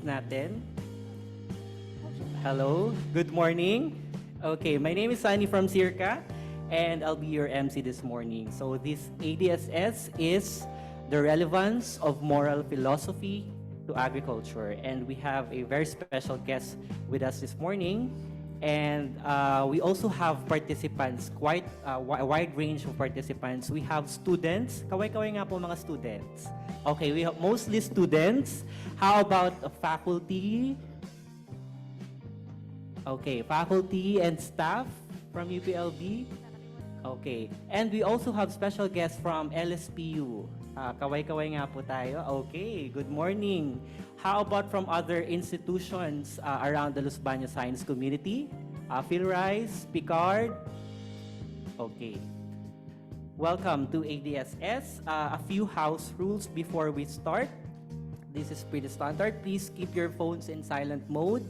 natin. Hello, good morning. Okay, my name is Sunny from SEARCA, and I'll be your MC this morning. So this ADSS is the relevance of moral philosophy to agriculture, and we have a very special guest with us this morning. And we also have participants, quite a wide range of participants. We have students. Kaway-kaway nga po mga students. Okay, we have mostly students. How about faculty? Okay, faculty and staff from UPLB. Okay, and we also have special guests from LSPU. Kaway-kaway nga po tayo. Okay, good morning. How about from other institutions around the Los Baños Science Community? Phil Rice, Picard. Okay. Welcome to ADSS. A few house rules before we start. This is pretty standard. Please keep your phones in silent mode.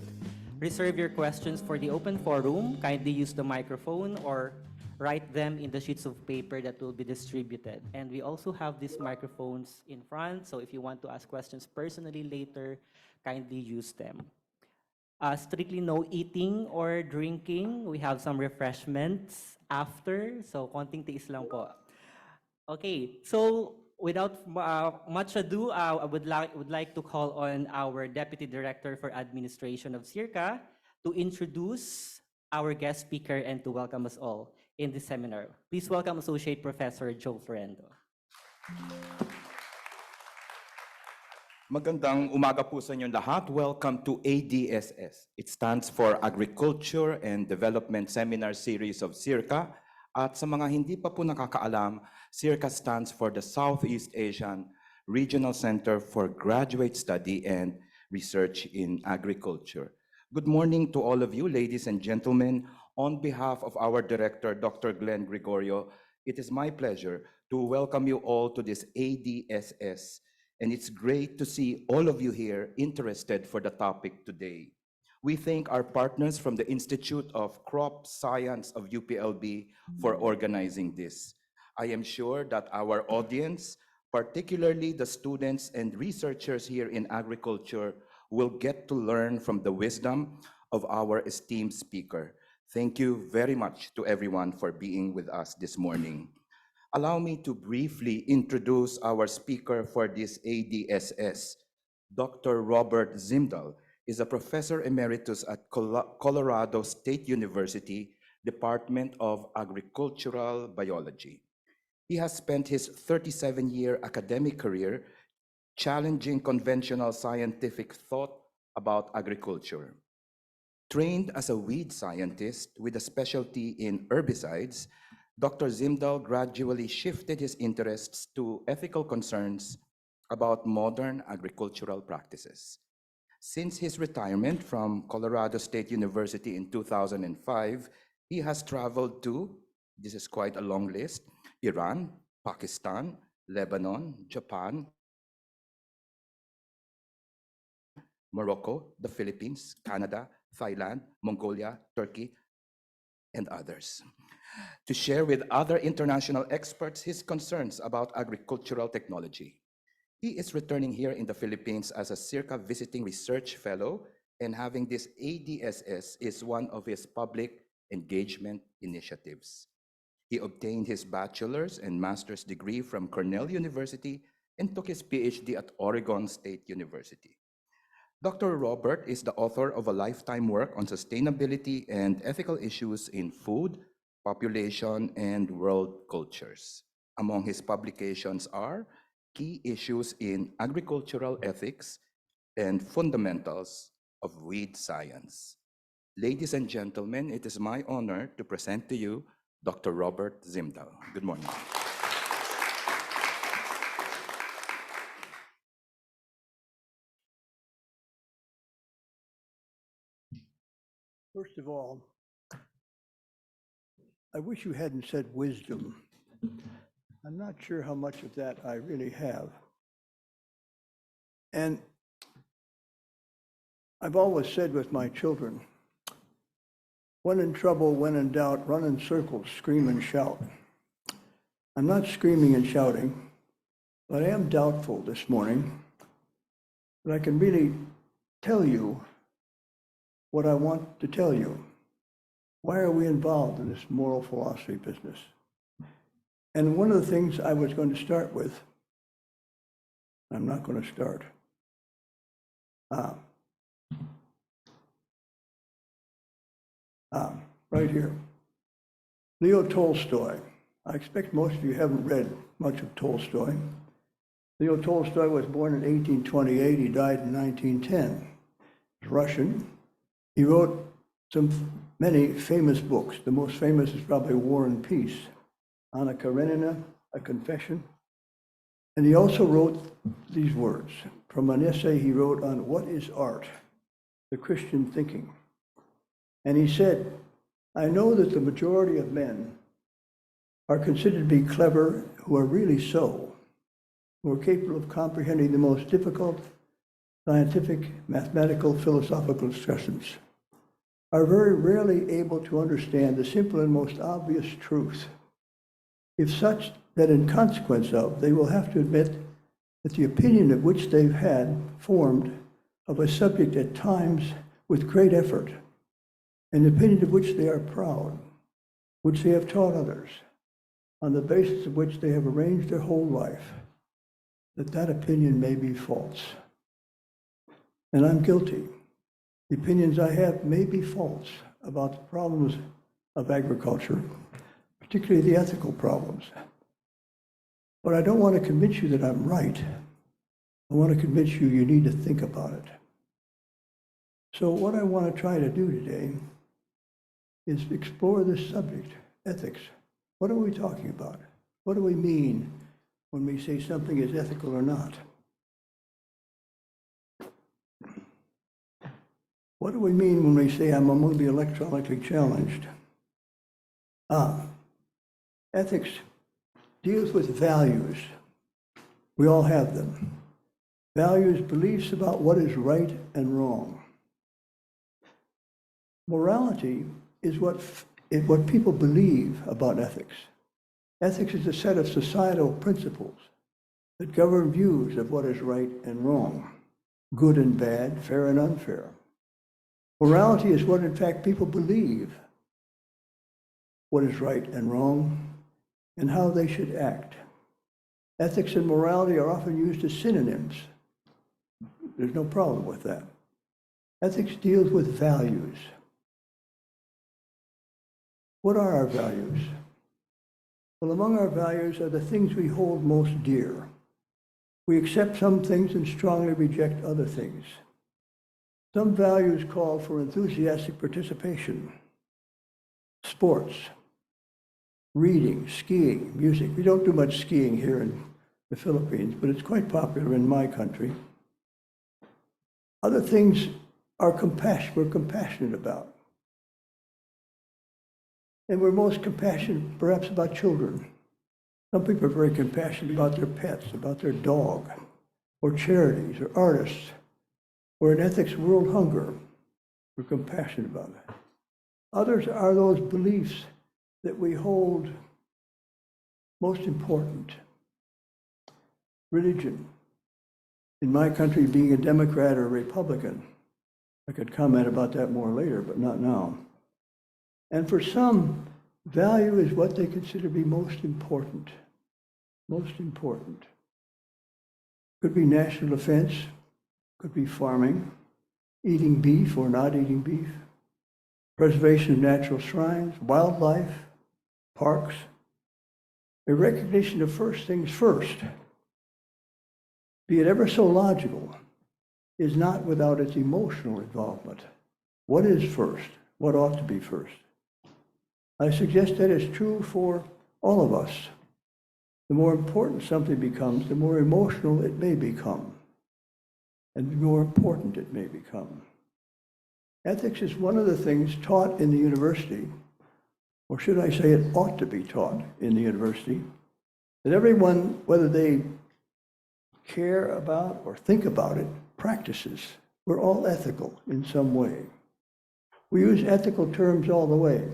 Reserve your questions for the open forum. Kindly use the microphone or write them in the sheets of paper that will be distributed. And we also have these microphones in front, so if you want to ask questions personally later, kindly use them. Strictly no eating or drinking. We have some refreshments after, so konting tiis lang po. Okay, so without much ado, I would like to call on our Deputy Director for Administration of SEARCA to introduce our guest speaker and to welcome us all in this seminar. Please welcome Associate Professor Joe Florendo. Magandang umaga po sa inyong lahat. Welcome to ADSS. It stands for Agriculture and Development Seminar Series of SEARCA. At sa mga hindi pa po nakakaalam, SEARCA stands for the Southeast Asian Regional Center for Graduate Study and Research in Agriculture. Good morning to all of you, ladies and gentlemen. On behalf of our director, Dr. Glenn Gregorio, it is my pleasure to welcome you all to this ADSS. And it's great to see all of you here interested for the topic today. We thank our partners from the Institute of Crop Science of UPLB for organizing this. I am sure that our audience, particularly the students and researchers here in agriculture, will get to learn from the wisdom of our esteemed speaker. Thank you very much to everyone for being with us this morning. Allow me to briefly introduce our speaker for this ADSS. Dr. Robert Zimdahl is a professor emeritus at Colorado State University, Department of Agricultural Biology. He has spent his 37-year academic career challenging conventional scientific thought about agriculture. Trained as a weed scientist with a specialty in herbicides, Dr. Zimdahl gradually shifted his interests to ethical concerns about modern agricultural practices. Since his retirement from Colorado State University in 2005, he has traveled to, this is quite a long list, Iran, Pakistan, Lebanon, Japan, Morocco, the Philippines, Canada, Thailand, Mongolia, Turkey, and others, to share with other international experts his concerns about agricultural technology. He is returning here in the Philippines as a SEARCA Visiting Research Fellow, and having this ADSS is one of his public engagement initiatives. He obtained his bachelor's and master's degree from Cornell University and took his PhD at Oregon State University. Dr. Robert is the author of a lifetime work on sustainability and ethical issues in food, population, and world cultures. Among his publications are Key Issues in Agricultural Ethics and Fundamentals of Weed Science. Ladies and gentlemen, it is my honor to present to you Dr. Robert Zimdahl. Good morning. First of all, I wish you hadn't said wisdom. I'm not sure how much of that I really have. And I've always said with my children, when in trouble, when in doubt, run in circles, scream and shout. I'm not screaming and shouting, but I am doubtful this morning that I can really tell you what I want to tell you. Why are we involved in this moral philosophy business? And one of the things I was going to start with, I'm not going to start. Right here. Leo Tolstoy. I expect most of you haven't read much of Tolstoy. Leo Tolstoy was born in 1828. He died in 1910. He's Russian. He wrote many famous books. The most famous is probably War and Peace, Anna Karenina, A Confession. And he also wrote these words from an essay he wrote on what is art, the Christian thinking. And he said, I know that the majority of men are considered to be clever who are really so, who are capable of comprehending the most difficult scientific, mathematical, philosophical discussions, are very rarely able to understand the simple and most obvious truth. If such, that in consequence of, they will have to admit that the opinion of which they've had formed of a subject at times with great effort, an opinion of which they are proud, which they have taught others, on the basis of which they have arranged their whole life, that opinion may be false. And I'm guilty. The opinions I have may be false about the problems of agriculture, particularly the ethical problems. But I don't want to convince you that I'm right. I want to convince you you need to think about it. So what I want to try to do today is explore this subject, ethics. What are we talking about? What do we mean when we say something is ethical or not? What do we mean when we say I'm among the electronically challenged? Ethics deals with values. We all have them. Values, beliefs about what is right and wrong. Morality is what people believe about ethics. Ethics is a set of societal principles that govern views of what is right and wrong, good and bad, fair and unfair. Morality is what, in fact, people believe what is right and wrong and how they should act. Ethics and morality are often used as synonyms. There's no problem with that. Ethics deals with values. What are our values? Well, among our values are the things we hold most dear. We accept some things and strongly reject other things. Some values call for enthusiastic participation. Sports, reading, skiing, music. We don't do much skiing here in the Philippines, but it's quite popular in my country. Other things are we're compassionate about. And we're most compassionate perhaps about children. Some people are very compassionate about their pets, about their dog, or charities, or artists, or in ethics, world hunger. We're compassionate about it. Others are those beliefs that we hold most important. Religion. In my country, being a Democrat or a Republican, I could comment about that more later, but not now. And for some, value is what they consider to be most important. Most important. Could be national defense, could be farming, eating beef or not eating beef, preservation of natural shrines, wildlife, parks, a recognition of first things first, be it ever so logical, is not without its emotional involvement. What is first? What ought to be first? I suggest that is true for all of us. The more important something becomes, the more emotional it may become, and the more important it may become. Ethics is one of the things taught in the university, or should I say it ought to be taught in the university, that everyone, whether they care about or think about it, practices. We're all ethical in some way. We use ethical terms all the way,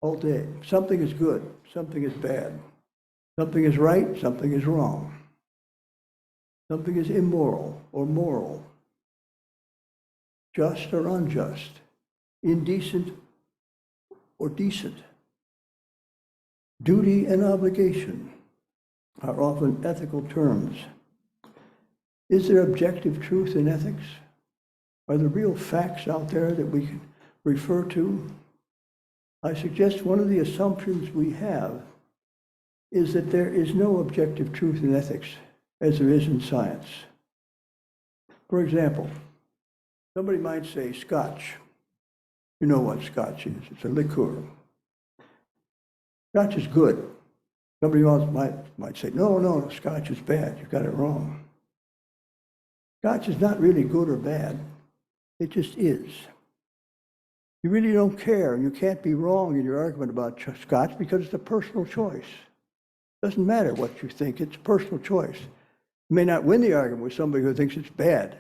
all day. Something is good, something is bad. Something is right, something is wrong. Something is immoral or moral. just or unjust, indecent or decent. Duty and obligation are often ethical terms. Is there objective truth in ethics? Are there real facts out there that we can refer to? I suggest one of the assumptions we have is that there is no objective truth in ethics as there is in science. For example, somebody might say scotch. You know what scotch is. It's a liqueur. Scotch is good. Somebody else might say, no, scotch is bad. You got it wrong. Scotch is not really good or bad. It just is. You really don't care, and you can't be wrong in your argument about scotch because it's a personal choice. It doesn't matter what you think. It's a personal choice. You may not win the argument with somebody who thinks it's bad,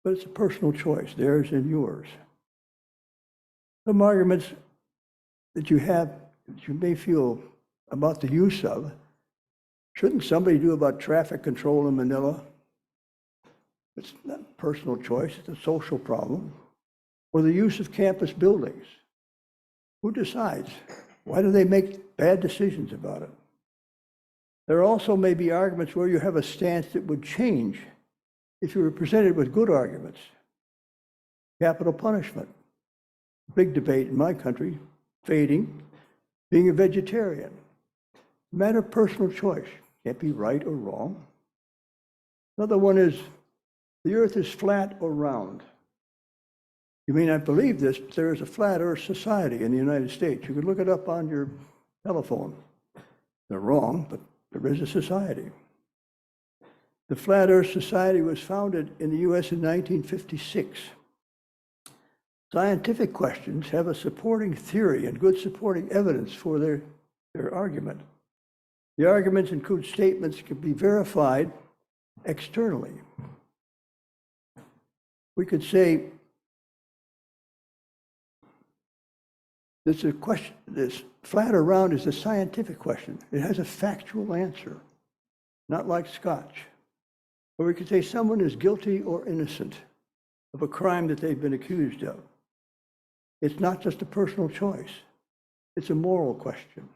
but it's a personal choice, theirs and yours. Some arguments that you have, that you may feel about the use of, shouldn't somebody do about traffic control in Manila? It's not a personal choice, it's a social problem. Or the use of campus buildings. Who decides? Why do they make bad decisions about it? There also may be arguments where you have a stance that would change if you were presented with good arguments. Capital punishment. Big debate in my country, fading, being a vegetarian. Matter of personal choice. Can't be right or wrong. Another one is, the earth is flat or round. You may not believe this, but there is a flat earth society in the United States. You can look it up on your telephone. They're wrong, but there is a society. The Flat Earth Society was founded in the US in 1956. Scientific questions have a supporting theory and good supporting evidence for their argument. The arguments include statements that can be verified externally. We could say, this flat or round is a scientific question. It has a factual answer, not like scotch. Or we could say someone is guilty or innocent of a crime that they've been accused of. It's not just a personal choice. It's a moral question.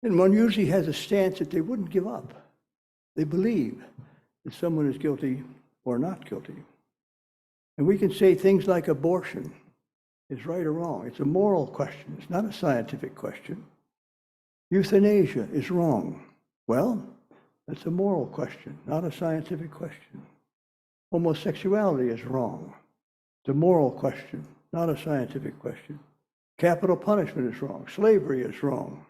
And one usually has a stance that they wouldn't give up. They believe that someone is guilty or not guilty. And we can say things like abortion is right or wrong. It's a moral question. It's not a scientific question. Euthanasia is wrong. Well, that's a moral question, not a scientific question. Homosexuality is wrong. It's a moral question, not a scientific question. Capital punishment is wrong. Slavery is wrong.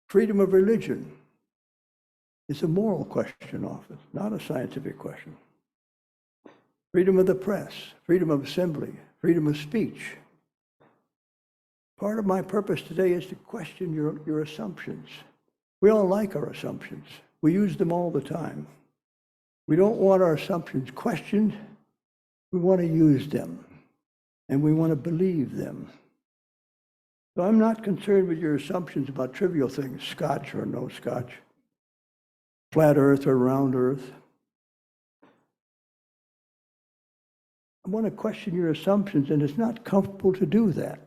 Freedom of religion is a moral question often, not a scientific question. Freedom of the press, freedom of assembly, freedom of speech. Part of my purpose today is to question your assumptions. We all like our assumptions. We use them all the time. We don't want our assumptions questioned. We want to use them, and we want to believe them. So I'm not concerned with your assumptions about trivial things, scotch or no scotch, flat earth or round earth. I want to question your assumptions, and it's not comfortable to do that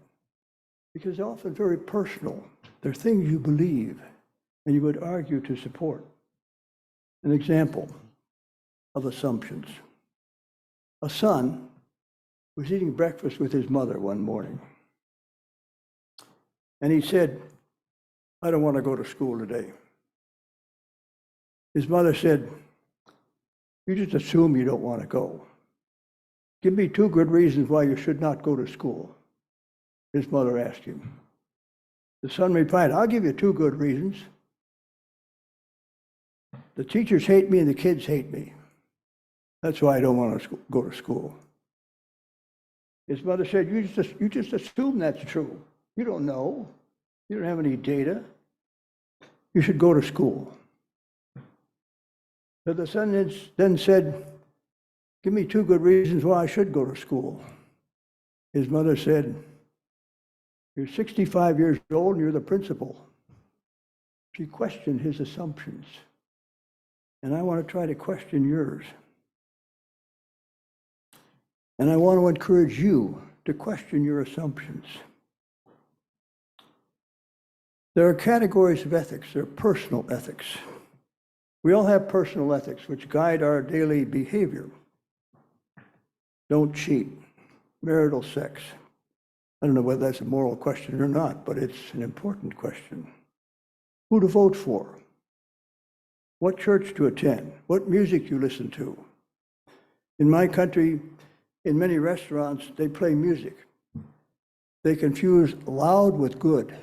because they're often very personal. They're things you believe and you would argue to support. An example of assumptions. A son was eating breakfast with his mother one morning, and he said, "I don't want to go to school today." His mother said, "You just assume you don't want to go. Give me 2 good reasons why you should not go to school." His mother asked him. The son replied, "I'll give you 2 good reasons. The teachers hate me and the kids hate me. That's why I don't want to go to school." His mother said, you just assume that's true. You don't know. You don't have any data. You should go to school." So the son then said, "Give me 2 good reasons why I should go to school." His mother said, "You're 65 years old and you're the principal." She questioned his assumptions. And I want to try to question yours. And I want to encourage you to question your assumptions. There are categories of ethics. There are personal ethics. We all have personal ethics which guide our daily behavior. Don't cheat. Marital sex. I don't know whether that's a moral question or not, but it's an important question. Who to vote for. What church to attend. What music you listen to. In my country, in many restaurants, they play music. They confuse loud with good.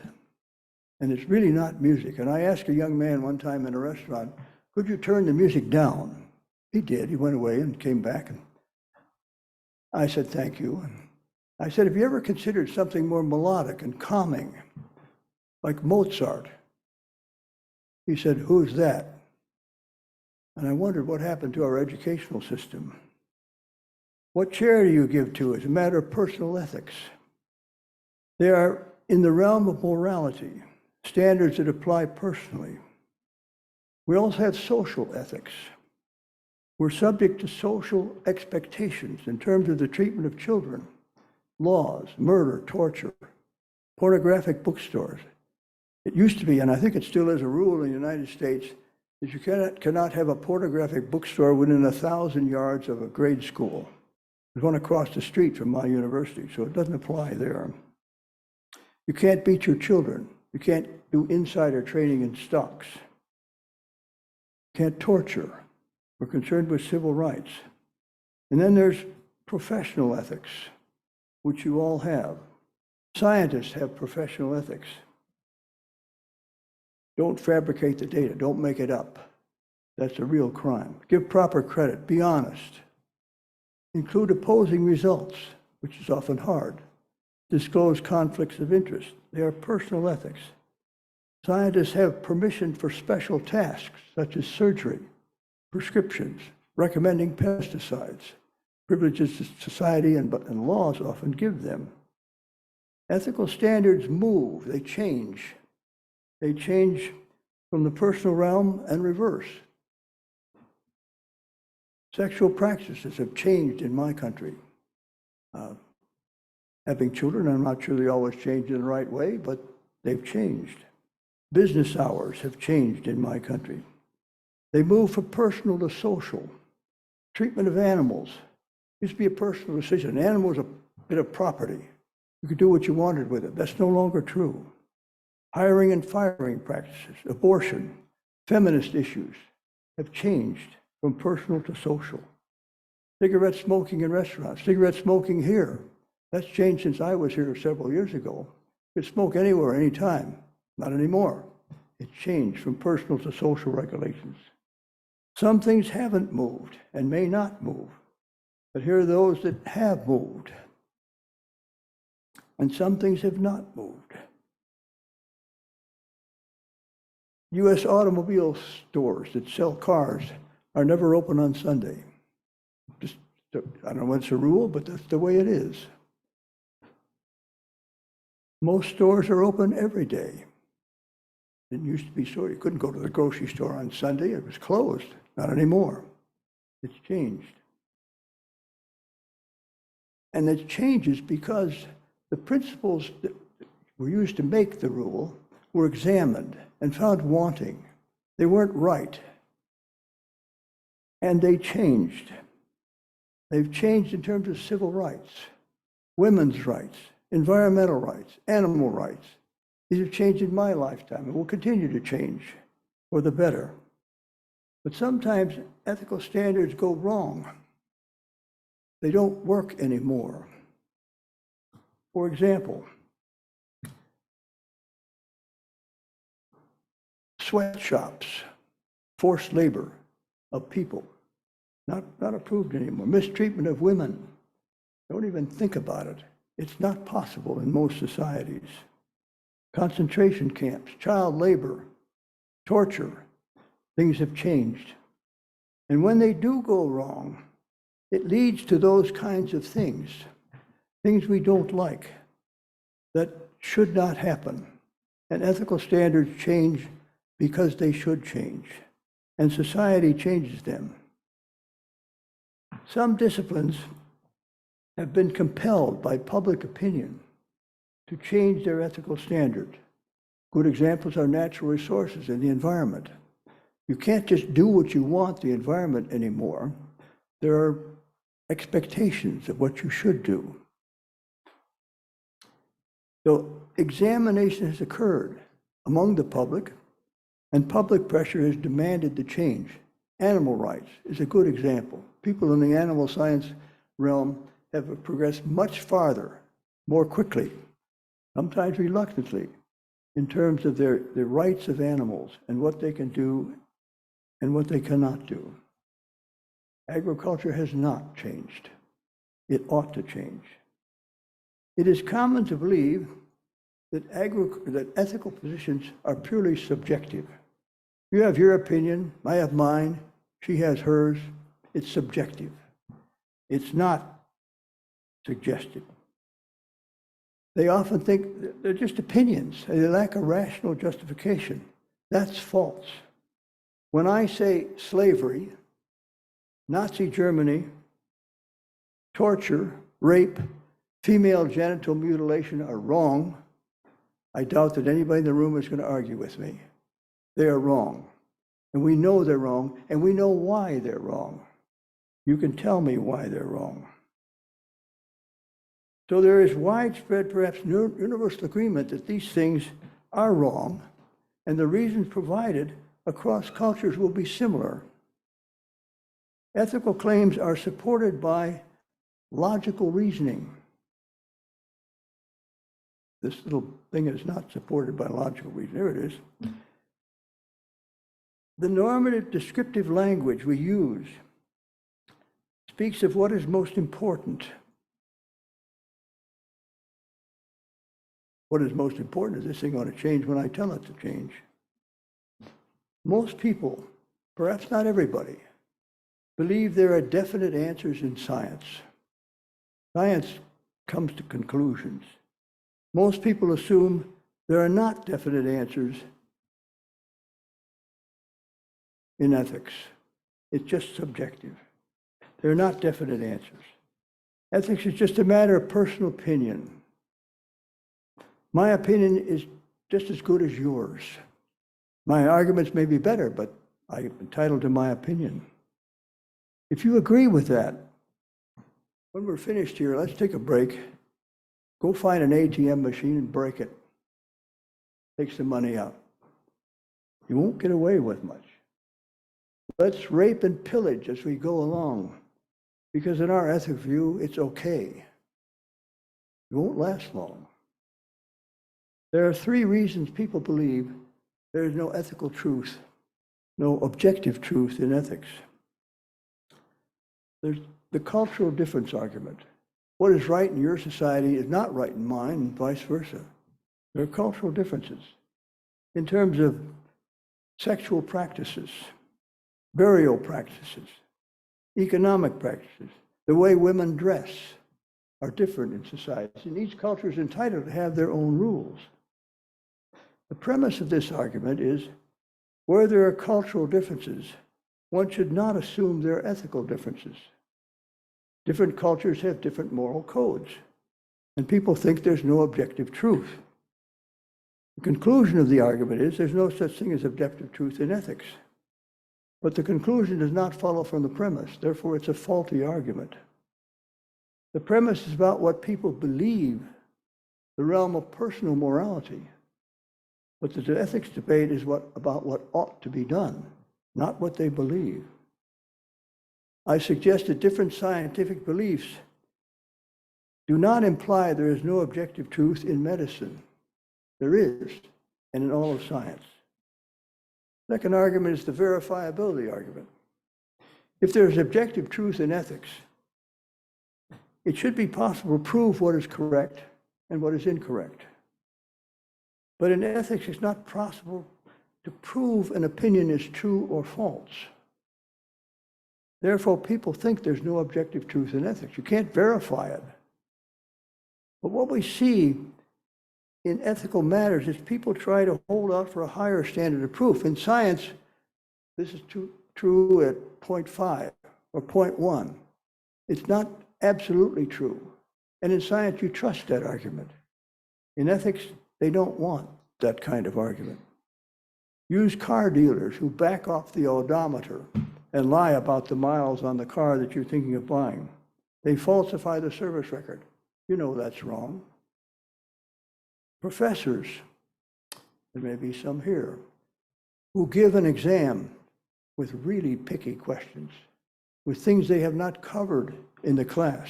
And it's really not music. And I asked a young man one time in a restaurant, could you turn the music down? He did. He went away and came back. And I said, thank you. And I said, have you ever considered something more melodic and calming, like Mozart? He said, who's that? And I wondered what happened to our educational system. What charity you give to is a matter of personal ethics. They are in the realm of morality, standards that apply personally. We also have social ethics. We're subject to social expectations in terms of the treatment of children, laws, murder, torture, pornographic bookstores. It used to be, and I think it still is a rule in the United States, that you cannot have a pornographic bookstore within 1,000 yards of a grade school. There's one across the street from my university, so it doesn't apply there. You can't beat your children. You can't do insider trading in stocks. You can't torture. We're concerned with civil rights. And then there's professional ethics, which you all have. Scientists have professional ethics. Don't fabricate the data. Don't make it up. That's a real crime. Give proper credit. Be honest. Include opposing results, which is often hard. Disclose conflicts of interest. They are personal ethics. Scientists have permission for special tasks, such as surgery, prescriptions, recommending pesticides, privileges that society and laws often give them. Ethical standards move, they change. They change from the personal realm and reverse. Sexual practices have changed in my country. Having children, I'm not sure they always change in the right way, but they've changed. Business hours have changed in my country. They move from personal to social. Treatment of animals used to be a personal decision. An animal was a bit of property. You could do what you wanted with it. That's no longer true. Hiring and firing practices, abortion, feminist issues have changed from personal to social. Cigarette smoking in restaurants, cigarette smoking here. That's changed since I was here several years ago. You could smoke anywhere, anytime. Not anymore. It's changed from personal to social regulations. Some things haven't moved and may not move, but here are those that have moved. And some things have not moved. U.S. automobile stores that sell cars are never open on Sunday. I don't know whether it's a rule, but that's the way it is. Most stores are open every day. It used to be so. You couldn't go to the grocery store on Sunday. It was closed. Not anymore. It's changed. And it changes because the principles that were used to make the rule were examined and found wanting. They weren't right. And they changed. They've changed in terms of civil rights, women's rights, environmental rights, animal rights. These have changed in my lifetime and will continue to change for the better. But sometimes ethical standards go wrong. They don't work anymore. For example, sweatshops, forced labor of people, not approved anymore. Mistreatment of women, don't even think about it. It's not possible in most societies. Concentration camps, child labor, torture, things have changed. And when they do go wrong, it leads to those kinds of things we don't like, that should not happen. And ethical standards change because they should change. And society changes them. Some disciplines have been compelled by public opinion to change their ethical standard. Good examples are natural resources and the environment. You can't just do what you want the environment anymore. There are expectations of what you should do. So examination has occurred among the public, and public pressure has demanded the change. Animal rights is a good example. People in the animal science realm have progressed much farther, more quickly, sometimes reluctantly, in terms of the rights of animals and what they can do and what they cannot do. Agriculture has not changed. It ought to change. It is common to believe that ethical positions are purely subjective. You have your opinion, I have mine, she has hers. It's subjective. It's not suggested. They often think they're just opinions. They lack a rational justification. That's false. When I say slavery, Nazi Germany, torture, rape, female genital mutilation are wrong, I doubt that anybody in the room is going to argue with me. They are wrong. And we know they're wrong, and we know why they're wrong. You can tell me why they're wrong. So there is widespread, perhaps universal agreement that these things are wrong, and the reasons provided across cultures will be similar. Ethical claims are supported by logical reasoning. This little thing is not supported by logical reasoning. There it is. The normative descriptive language we use speaks of what is most important. What is most important is this thing ought to change when I tell it to change. Most people, perhaps not everybody, believe there are definite answers in science. Science comes to conclusions. Most people assume there are not definite answers in ethics. It's just subjective. There are not definite answers. Ethics is just a matter of personal opinion. My opinion is just as good as yours. My arguments may be better, but I'm entitled to my opinion. If you agree with that, when we're finished here, let's take a break. Go find an ATM machine and break it. Take some money out. You won't get away with much. Let's rape and pillage as we go along, because in our ethic view, it's okay. It won't last long. There are three reasons people believe there is no ethical truth, no objective truth in ethics. There's the cultural difference argument. What is right in your society is not right in mine, and vice versa. There are cultural differences in terms of sexual practices, burial practices, economic practices. The way women dress are different in society, and each culture is entitled to have their own rules. The premise of this argument is where there are cultural differences, one should not assume there are ethical differences. Different cultures have different moral codes, and people think there's no objective truth. The conclusion of the argument is there's no such thing as objective truth in ethics. But the conclusion does not follow from the premise, therefore it's a faulty argument. The premise is about what people believe, the realm of personal morality. But the ethics debate is about what ought to be done, not what they believe. I suggest that different scientific beliefs do not imply there is no objective truth in medicine. There is, and in all of science. Second argument is the verifiability argument. If there is objective truth in ethics, it should be possible to prove what is correct and what is incorrect. But in ethics, it's not possible to prove an opinion is true or false. Therefore, people think there's no objective truth in ethics. You can't verify it. But what we see in ethical matters is people try to hold out for a higher standard of proof. In science, this is true at 0.5 or 0.1. It's not absolutely true. And in science, you trust that argument. In ethics, they don't want that kind of argument. Used car dealers who back off the odometer and lie about the miles on the car that you're thinking of buying. They falsify the service record. You know that's wrong. Professors, there may be some here, who give an exam with really picky questions, with things they have not covered in the class.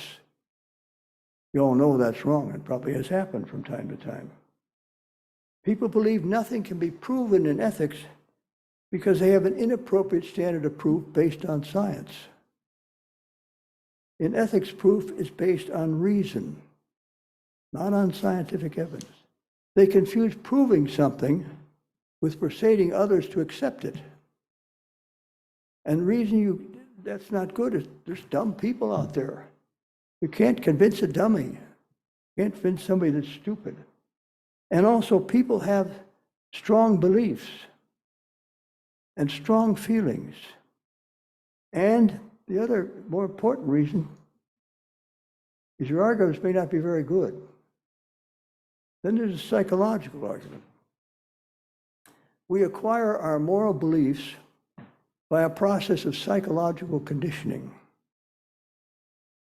You all know that's wrong. It probably has happened from time to time. People believe nothing can be proven in ethics because they have an inappropriate standard of proof based on science. In ethics, proof is based on reason, not on scientific evidence. They confuse proving something with persuading others to accept it. And the reason that's not good is there's dumb people out there. You can't convince a dummy. You can't convince somebody that's stupid. And also, people have strong beliefs and strong feelings. And the other more important reason is your arguments may not be very good. Then there's a psychological argument. We acquire our moral beliefs by a process of psychological conditioning.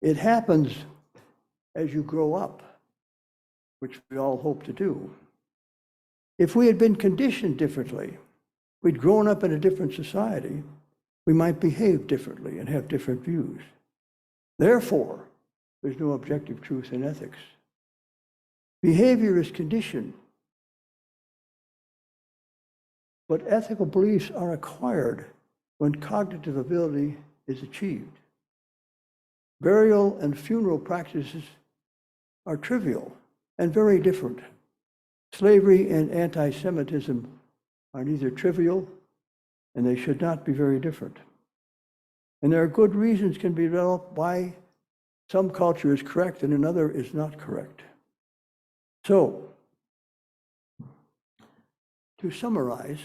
It happens as you grow up, which we all hope to do. If we had been conditioned differently, we'd grown up in a different society, we might behave differently and have different views. Therefore, there's no objective truth in ethics. Behavior is conditioned, but ethical beliefs are acquired when cognitive ability is achieved. Burial and funeral practices are trivial and very different. Slavery and anti-Semitism are neither trivial and they should not be very different. And there are good reasons can be developed why some culture is correct and another is not correct. So, to summarize,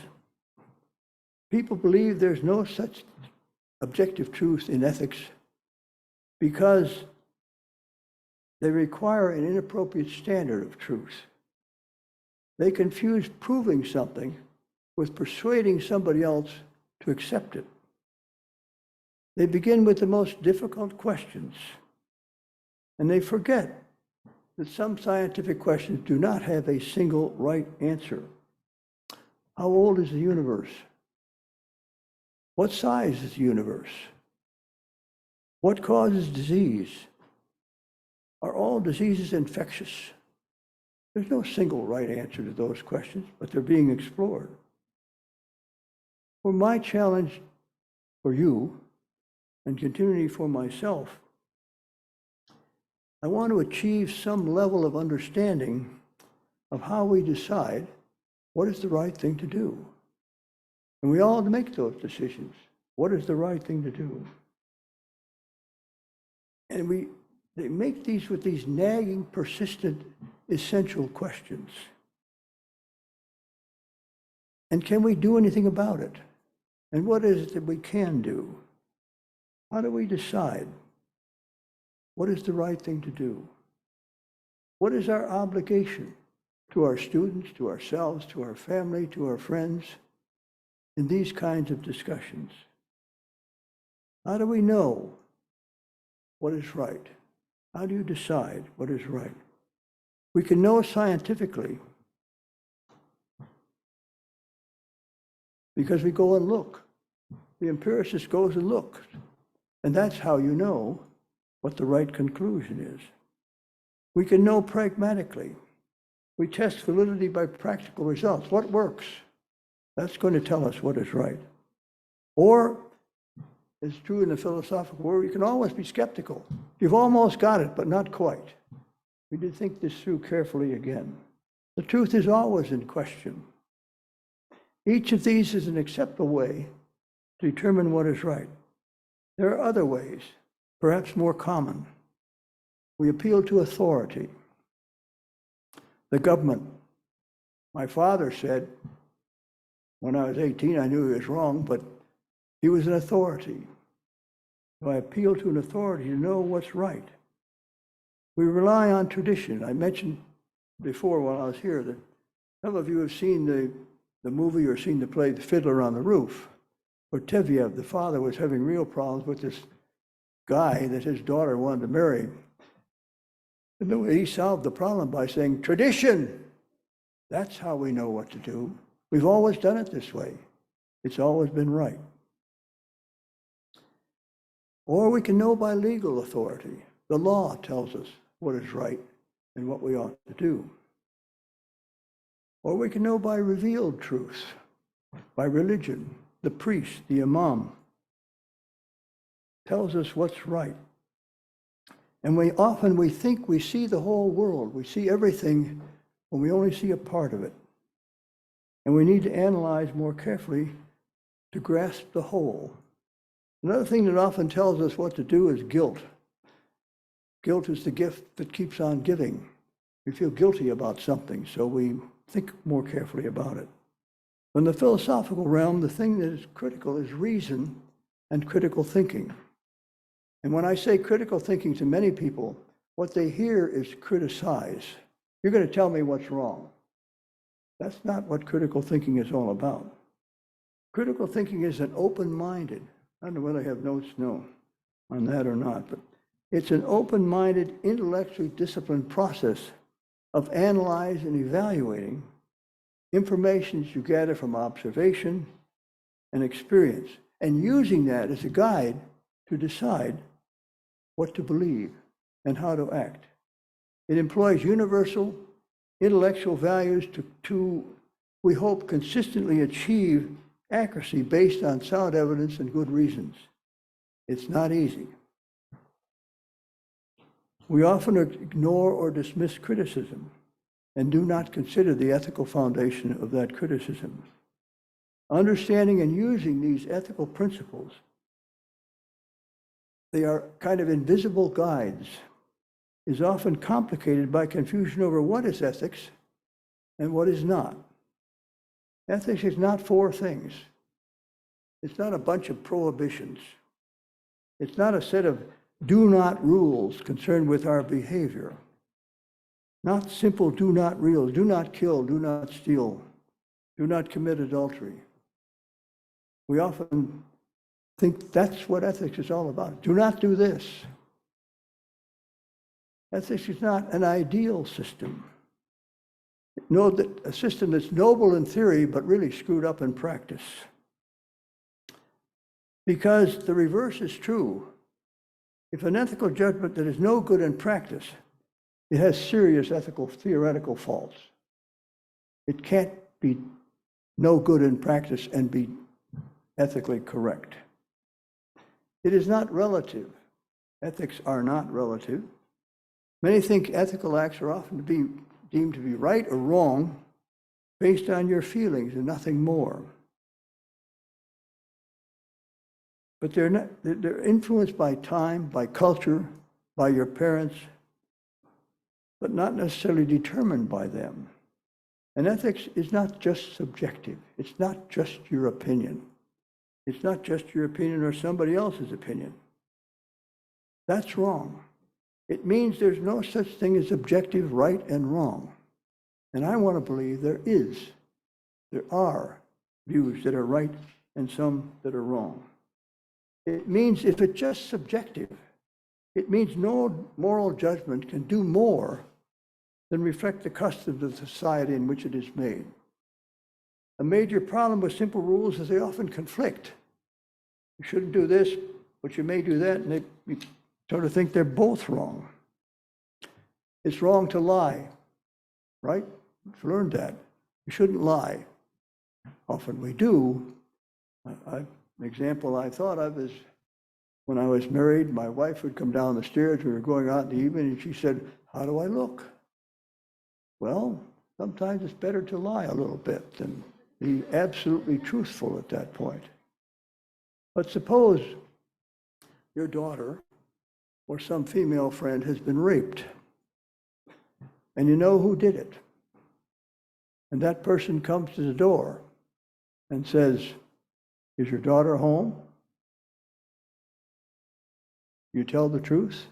people believe there's no such objective truth in ethics because they require an inappropriate standard of truth. They confuse proving something with persuading somebody else to accept it. They begin with the most difficult questions, and they forget that some scientific questions do not have a single right answer. How old is the universe? What size is the universe? What causes disease? Are all diseases infectious? There's no single right answer to those questions, but they're being explored. For my challenge for you, and continually for myself, I want to achieve some level of understanding of how we decide what is the right thing to do. And we all make those decisions. What is the right thing to do? And they make these with these nagging, persistent, essential questions. And can we do anything about it? And what is it that we can do? How do we decide what is the right thing to do? What is our obligation to our students, to ourselves, to our family, to our friends in these kinds of discussions? How do we know what is right? How do you decide what is right? We can know scientifically because we go and look. The empiricist goes and looks, and that's how you know what the right conclusion is. We can know pragmatically. We test validity by practical results. What works? That's going to tell us what is right. Or, it's true in the philosophical world, you can always be skeptical. You've almost got it, but not quite. We did think this through carefully again. The truth is always in question. Each of these is an acceptable way to determine what is right. There are other ways, perhaps more common. We appeal to authority. The government. My father said, when I was 18, I knew he was wrong, but he was an authority. So I appeal to an authority to know what's right. We rely on tradition. I mentioned before when I was here that some of you have seen the movie or seen the play The Fiddler on the Roof, where Tevyev, the father, was having real problems with this guy that his daughter wanted to marry. And he solved the problem by saying, tradition, that's how we know what to do. We've always done it this way. It's always been right. Or we can know by legal authority. The law tells us what is right and what we ought to do. Or we can know by revealed truth, by religion. The priest, the imam, tells us what's right. And we think we see the whole world. We see everything when we only see a part of it. And we need to analyze more carefully to grasp the whole. Another thing that often tells us what to do is guilt. Guilt is the gift that keeps on giving. We feel guilty about something, so we think more carefully about it. In the philosophical realm, the thing that is critical is reason and critical thinking. And when I say critical thinking to many people, what they hear is criticize. You're going to tell me what's wrong. That's not what critical thinking is all about. Critical thinking is an open-minded, I don't know whether I have notes on that or not, but it's an open-minded, intellectually disciplined process of analyzing and evaluating information you gather from observation and experience, and using that as a guide to decide what to believe and how to act. It employs universal intellectual values to, we hope, consistently achieve accuracy based on sound evidence and good reasons. It's not easy. We often ignore or dismiss criticism and do not consider the ethical foundation of that criticism. Understanding and using these ethical principles, they are kind of invisible guides, is often complicated by confusion over what is ethics and what is not. Ethics is not four things. It's not a bunch of prohibitions. It's not a set of do not rules concerned with our behavior. Not simple do not rules. Do not kill, do not steal, do not commit adultery. We often think that's what ethics is all about. Do not do this. Ethics is not an ideal system. Know that a system that's noble in theory, but really screwed up in practice. Because the reverse is true. If an ethical judgment that is no good in practice, it has serious ethical, theoretical faults. It can't be no good in practice and be ethically correct. It is not relative. Ethics are not relative. Many think ethical acts are often deemed to be right or wrong based on your feelings and nothing more. But they're influenced by time, by culture, by your parents, but not necessarily determined by them. And ethics is not just subjective. It's not just your opinion. It's not just your opinion or somebody else's opinion. That's wrong. It means there's no such thing as objective right and wrong. And I want to believe there are views that are right and some that are wrong. It means if it's just subjective, it means no moral judgment can do more than reflect the customs of the society in which it is made. A major problem with simple rules is they often conflict. You shouldn't do this, but you may do that, and you sort of think they're both wrong. It's wrong to lie, right? We've learned that. You shouldn't lie. Often we do. An example I thought of is when I was married, my wife would come down the stairs, we were going out in the evening, and she said, "How do I look?" Well, sometimes it's better to lie a little bit than be absolutely truthful at that point. But suppose your daughter or some female friend has been raped, and you know who did it. And that person comes to the door and says, "Is your daughter home?" You tell the truth,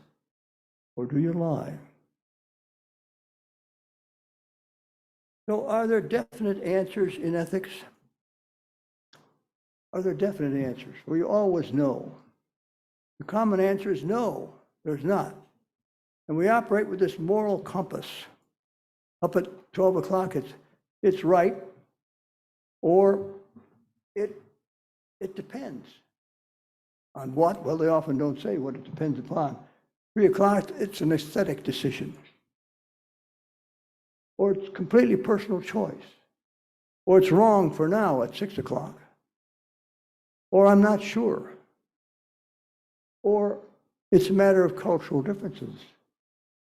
or do you lie? So are there definite answers in ethics? Are there definite answers? Well, you always know. The common answer is no, there's not. And we operate with this moral compass. Up at 12 o'clock, it's right, or it depends. On what? Well, they often don't say what it depends upon. 3 o'clock, it's an aesthetic decision. Or it's completely personal choice. Or it's wrong for now at 6 o'clock. Or I'm not sure. Or it's a matter of cultural differences.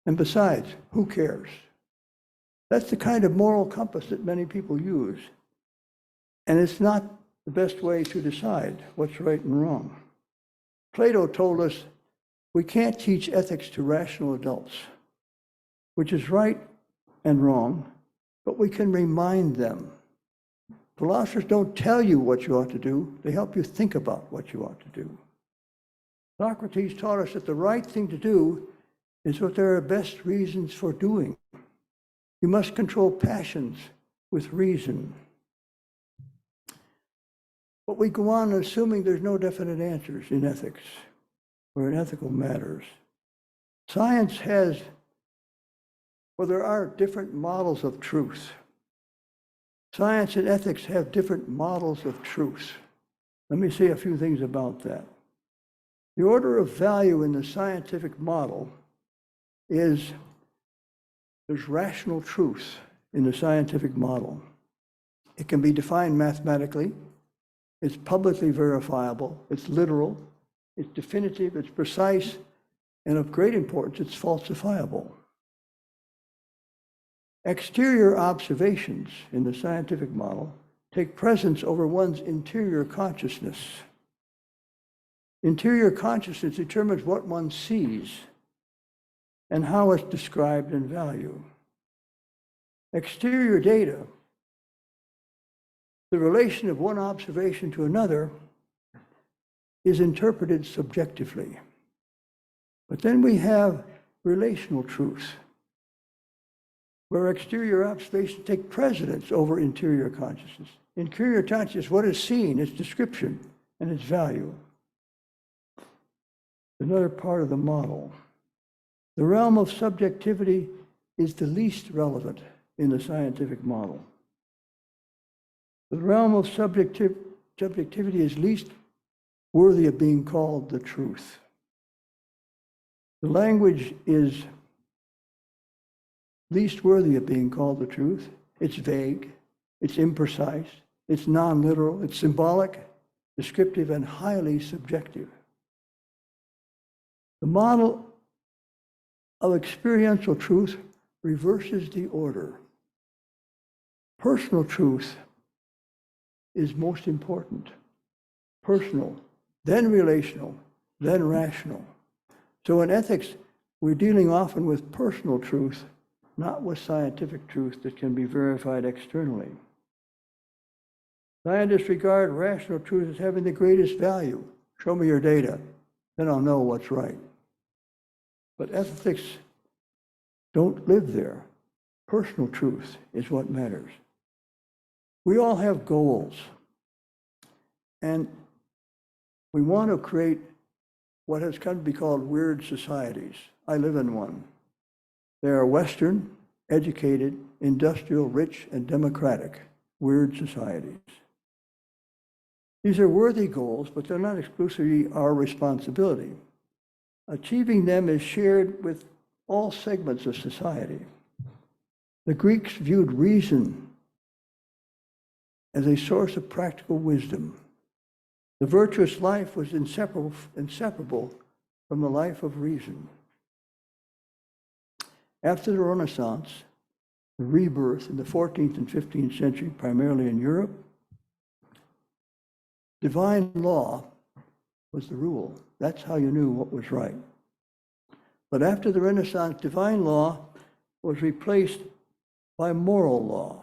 And besides, who cares? That's the kind of moral compass that many people use. And it's not the best way to decide what's right and wrong. Plato told us we can't teach ethics to rational adults, which is right and wrong, but we can remind them. Philosophers don't tell you what you ought to do, they help you think about what you ought to do. Socrates taught us that the right thing to do is what there are best reasons for doing. You must control passions with reason. But we go on assuming there's no definite answers in ethics or in ethical matters. Science has, well, there are different models of truth. Science and ethics have different models of truth. Let me say a few things about that. The order of value in the scientific model is there's rational truth in the scientific model. It can be defined mathematically. It's publicly verifiable. It's literal. It's definitive. It's precise. And of great importance, it's falsifiable. Exterior observations in the scientific model take precedence over one's interior consciousness. Interior consciousness determines what one sees and how it's described and valued. Exterior data, the relation of one observation to another, is interpreted subjectively. But then we have relational truth, where exterior observations take precedence over interior consciousness. Interior consciousness, what is seen, its description, and its value. Another part of the model. The realm of subjectivity is the least relevant in the scientific model. The realm of subjectivity is least worthy of being called the truth. The language is least worthy of being called the truth. It's vague, it's imprecise, it's non-literal, it's symbolic, descriptive, and highly subjective. The model of experiential truth reverses the order. Personal truth is most important. Personal, then relational, then rational. So in ethics, we're dealing often with personal truth, not with scientific truth that can be verified externally. Scientists regard rational truth as having the greatest value. Show me your data, then I'll know what's right. But ethics don't live there. Personal truth is what matters. We all have goals, and we want to create what has come to be called weird societies. I live in one. They are Western, educated, industrial, rich, and democratic, weird societies. These are worthy goals, but they're not exclusively our responsibility. Achieving them is shared with all segments of society. The Greeks viewed reason as a source of practical wisdom. The virtuous life was inseparable from the life of reason. After the Renaissance, the rebirth in the 14th and 15th century, primarily in Europe, divine law was the rule. That's how you knew what was right. But after the Renaissance, divine law was replaced by moral law,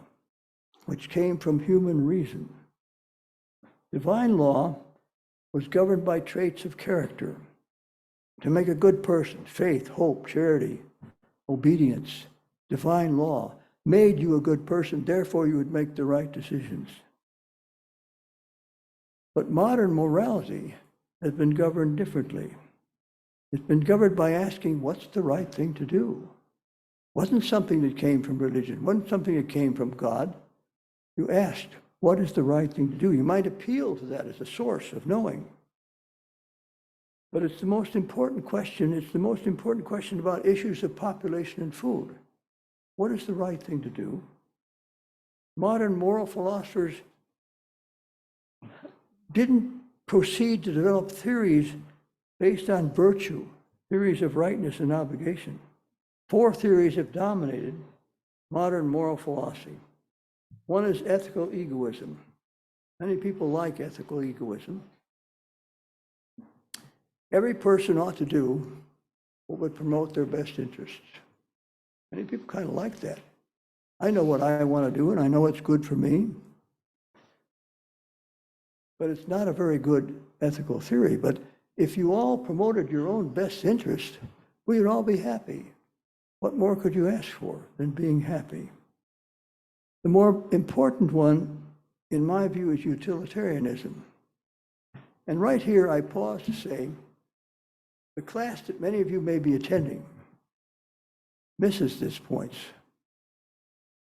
which came from human reason. Divine law was governed by traits of character. To make a good person, faith, hope, charity, obedience, divine law. made you a good person, therefore you would make the right decisions. But modern morality has been governed differently. It's been governed by asking, what's the right thing to do? Wasn't something that came from religion, wasn't something that came from God. You asked, what is the right thing to do? You might appeal to that as a source of knowing. But it's the most important question. It's the most important question about issues of population and food. What is the right thing to do? Modern moral philosophers didn't proceed to develop theories based on virtue, theories of rightness and obligation. 4 theories have dominated modern moral philosophy. One is ethical egoism. Many people like ethical egoism. Every person ought to do what would promote their best interests. Many people kind of like that. I know what I want to do, and I know it's good for me. But it's not a very good ethical theory. But if you all promoted your own best interest, we would all be happy. What more could you ask for than being happy? The more important one, in my view, is utilitarianism. And right here, I pause to say, the class that many of you may be attending misses this point.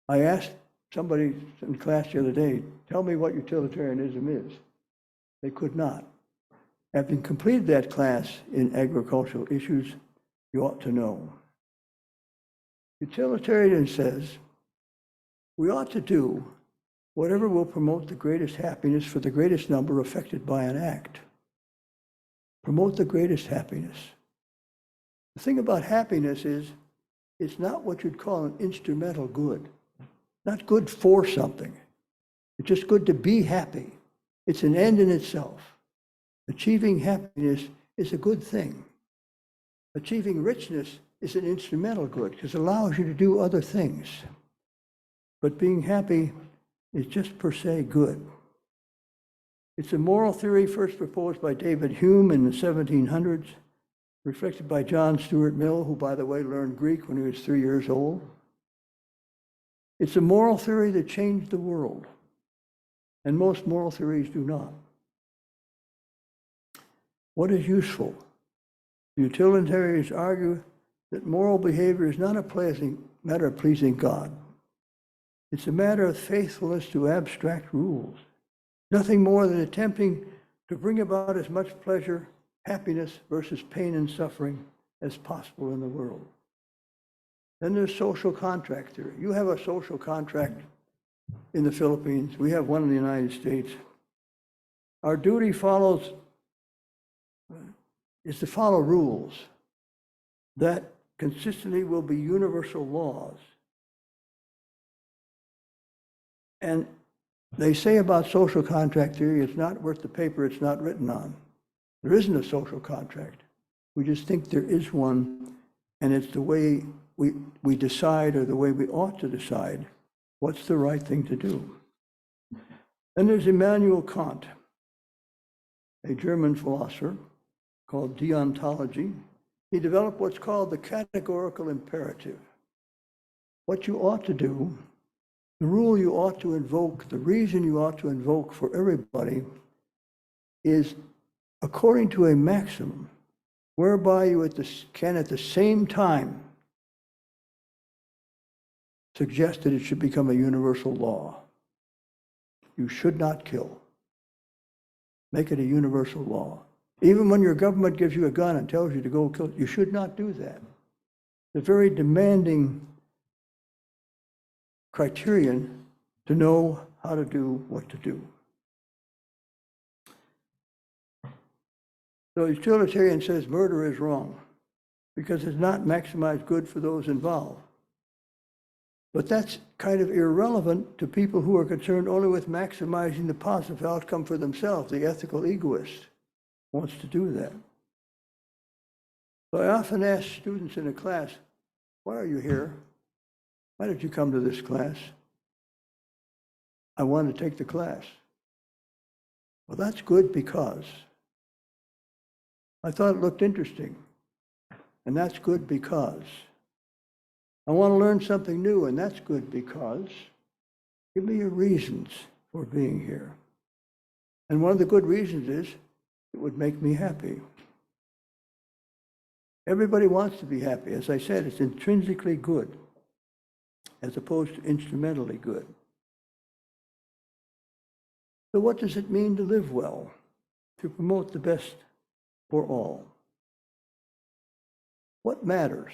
I asked somebody in class the other day, tell me what utilitarianism is. They could not. Having completed that class in agricultural issues, you ought to know. Utilitarian says we ought to do whatever will promote the greatest happiness for the greatest number affected by an act. Promote the greatest happiness. The thing about happiness is it's not what you'd call an instrumental good. Not good for something. It's just good to be happy. It's an end in itself. Achieving happiness is a good thing. Achieving richness is an instrumental good because it allows you to do other things. But being happy is just per se good. It's a moral theory first proposed by David Hume in the 1700s, reflected by John Stuart Mill, who, by the way, learned Greek when he was 3 years old. It's a moral theory that changed the world, and most moral theories do not. What is useful? Utilitarians argue that moral behavior is not a matter of pleasing God. It's a matter of faithfulness to abstract rules. Nothing more than attempting to bring about as much pleasure, happiness versus pain and suffering as possible in the world. Then there's social contract theory. You have a social contract in the Philippines. We have one in the United States. Our duty is to follow rules that consistently will be universal laws. And they say about social contract theory, it's not worth the paper it's not written on. There isn't a social contract. We just think there is one, and it's the way we decide, or the way we ought to decide, what's the right thing to do. Then there's Immanuel Kant, a German philosopher called deontology. He developed what's called the categorical imperative. What you ought to do, the rule you ought to invoke, the reason you ought to invoke for everybody is according to a maximum whereby you can at the same time suggest that it should become a universal law. You should not kill. Make it a universal law. Even when your government gives you a gun and tells you to go kill, you should not do that. It's a very demanding criterion to know how to do what to do. So utilitarian says murder is wrong because it's not maximized good for those involved. But that's kind of irrelevant to people who are concerned only with maximizing the positive outcome for themselves. The ethical egoist wants to do that. So I often ask students in a class, why are you here? Why did you come to this class? I want to take the class. Well, that's good because I thought it looked interesting. And that's good because I want to learn something new, and that's good because give me your reasons for being here. And one of the good reasons is it would make me happy. Everybody wants to be happy. As I said, it's intrinsically good as opposed to instrumentally good. So what does it mean to live well, to promote the best for all? What matters?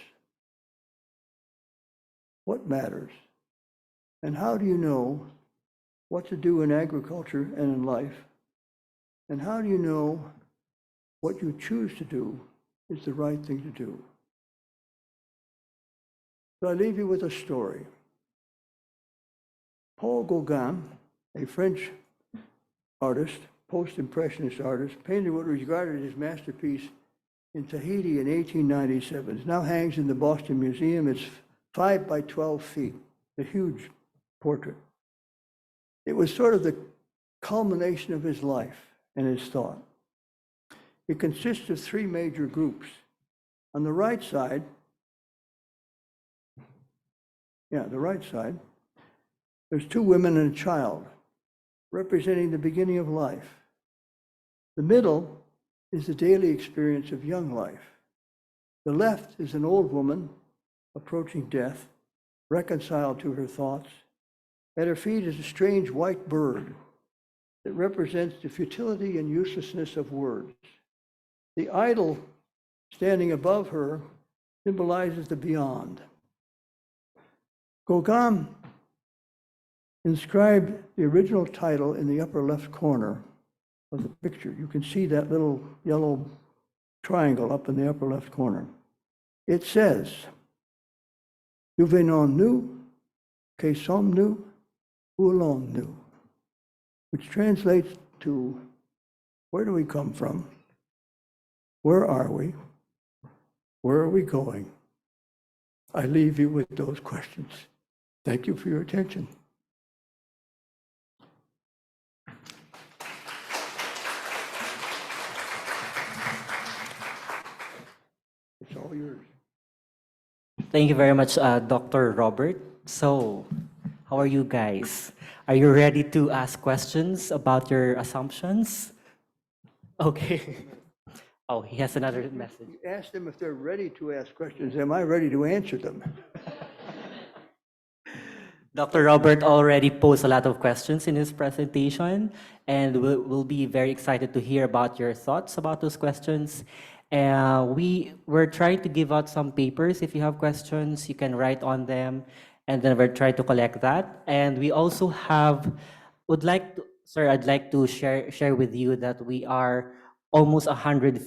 What matters? And how do you know what to do in agriculture and in life? And how do you know what you choose to do is the right thing to do? So I leave you with a story. Paul Gauguin, a French artist, post-impressionist artist, painted what was regarded as his masterpiece in Tahiti in 1897. It now hangs in the Boston Museum. It's 5 by 12 feet, a huge portrait. It was sort of the culmination of his life and his thought. It consists of 3 major groups. On the right side, there's 2 women and a child, representing the beginning of life. The middle is the daily experience of young life. The left is an old woman approaching death, reconciled to her thoughts. At her feet is a strange white bird that represents the futility and uselessness of words. The idol standing above her symbolizes the beyond. Gauguin inscribed the original title in the upper left corner of the picture. You can see that little yellow triangle up in the upper left corner. It says, "D'où venons-nous, que sommes-nous, où allons-nous?" which translates to, where do we come from? Where are we? Where are we going? I leave you with those questions. Thank you for your attention. It's all yours. Thank you very much, Dr. Robert. So, how are you guys? Are you ready to ask questions about your assumptions? Okay. Oh, he has another message. You ask them if they're ready to ask questions. Am I ready to answer them? Dr. Robert already posed a lot of questions in his presentation, and we'll be very excited to hear about your thoughts about those questions. We're trying to give out some papers. If you have questions, you can write on them, and then we'll try to collect that. And we also I'd like to share with you that we are almost 150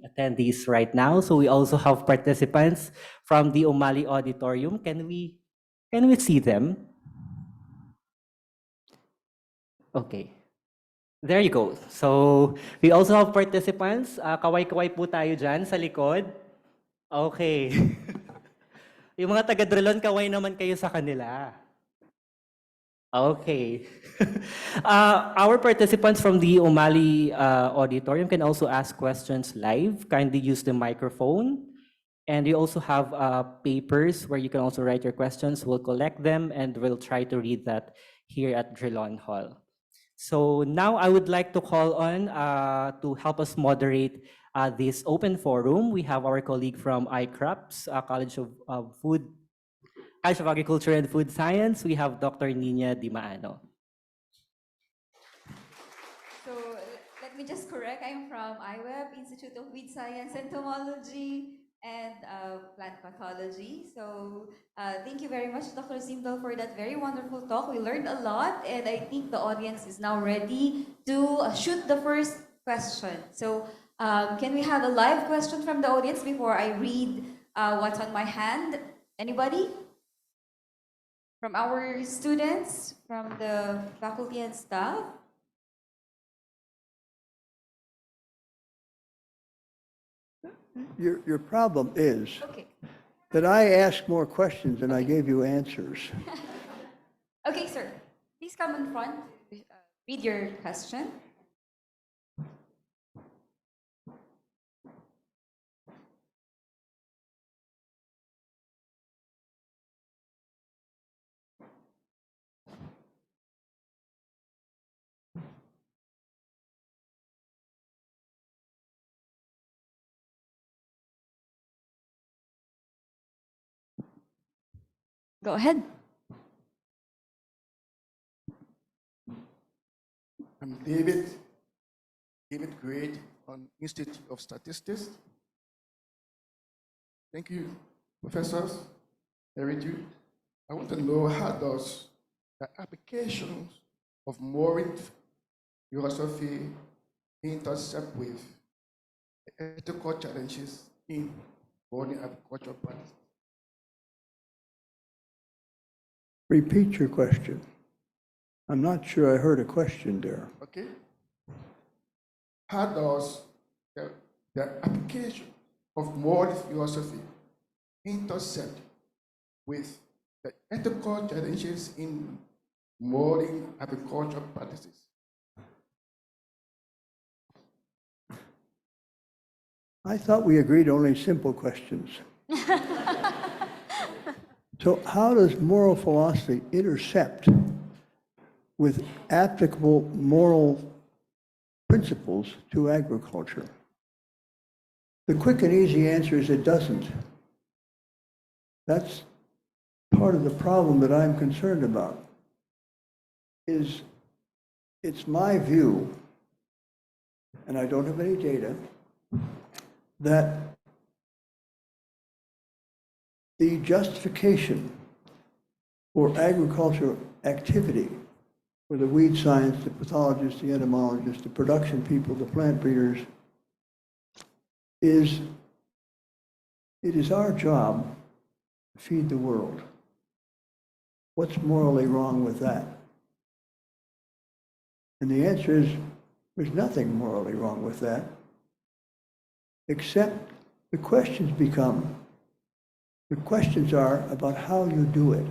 attendees right now. So we also have participants from the Umali Auditorium. Can we see them? Okay. There you go. So, we also have participants. Kaway-kaway po tayo dyan sa likod. Okay. Yung mga taga-Drilon, kaway naman kayo sa kanila. Okay. Our participants from the Umali Auditorium can also ask questions live. Kindly use the microphone. And we also have papers where you can also write your questions. We'll collect them and we'll try to read that here at Drilon Hall. So now I would like to call on to help us moderate this open forum. We have our colleague from ICRAPS, College of Agriculture and Food Science. We have Dr. Nina Dimaano. So let me just correct, I'm from IWEB, Institute of Weed Science, Entomology, and Plant Pathology. So thank you very much, Dr. Zimdahl, for that very wonderful talk. We learned a lot, and I think the audience is now ready to shoot the first question. So can we have a live question from the audience before I read what's on my hand? Anybody? From our students, from the faculty and staff? Your problem is Okay. that I asked more questions than I gave you answers. Okay, sir. Please come in front. Read your question. Go ahead. I'm David Grade on Institute of Statistics. Thank you, professors. Eric, I want to know how does the applications of mooring philosophy intersect with ethical challenges in modern agricultural practice? Repeat your question. I'm not sure I heard a question there. Okay? How does the application of moral philosophy intersect with the ethical challenges in modern agricultural practices? I thought we agreed only simple questions. So how does moral philosophy intercept with applicable moral principles to agriculture? The quick and easy answer is it doesn't. That's part of the problem that I'm concerned about. It's my view, and I don't have any data, that the justification for agricultural activity, for the weed science, the pathologists, the entomologists, the production people, the plant breeders, it is our job to feed the world. What's morally wrong with that? And the answer is, there's nothing morally wrong with that, except the questions are about how you do it.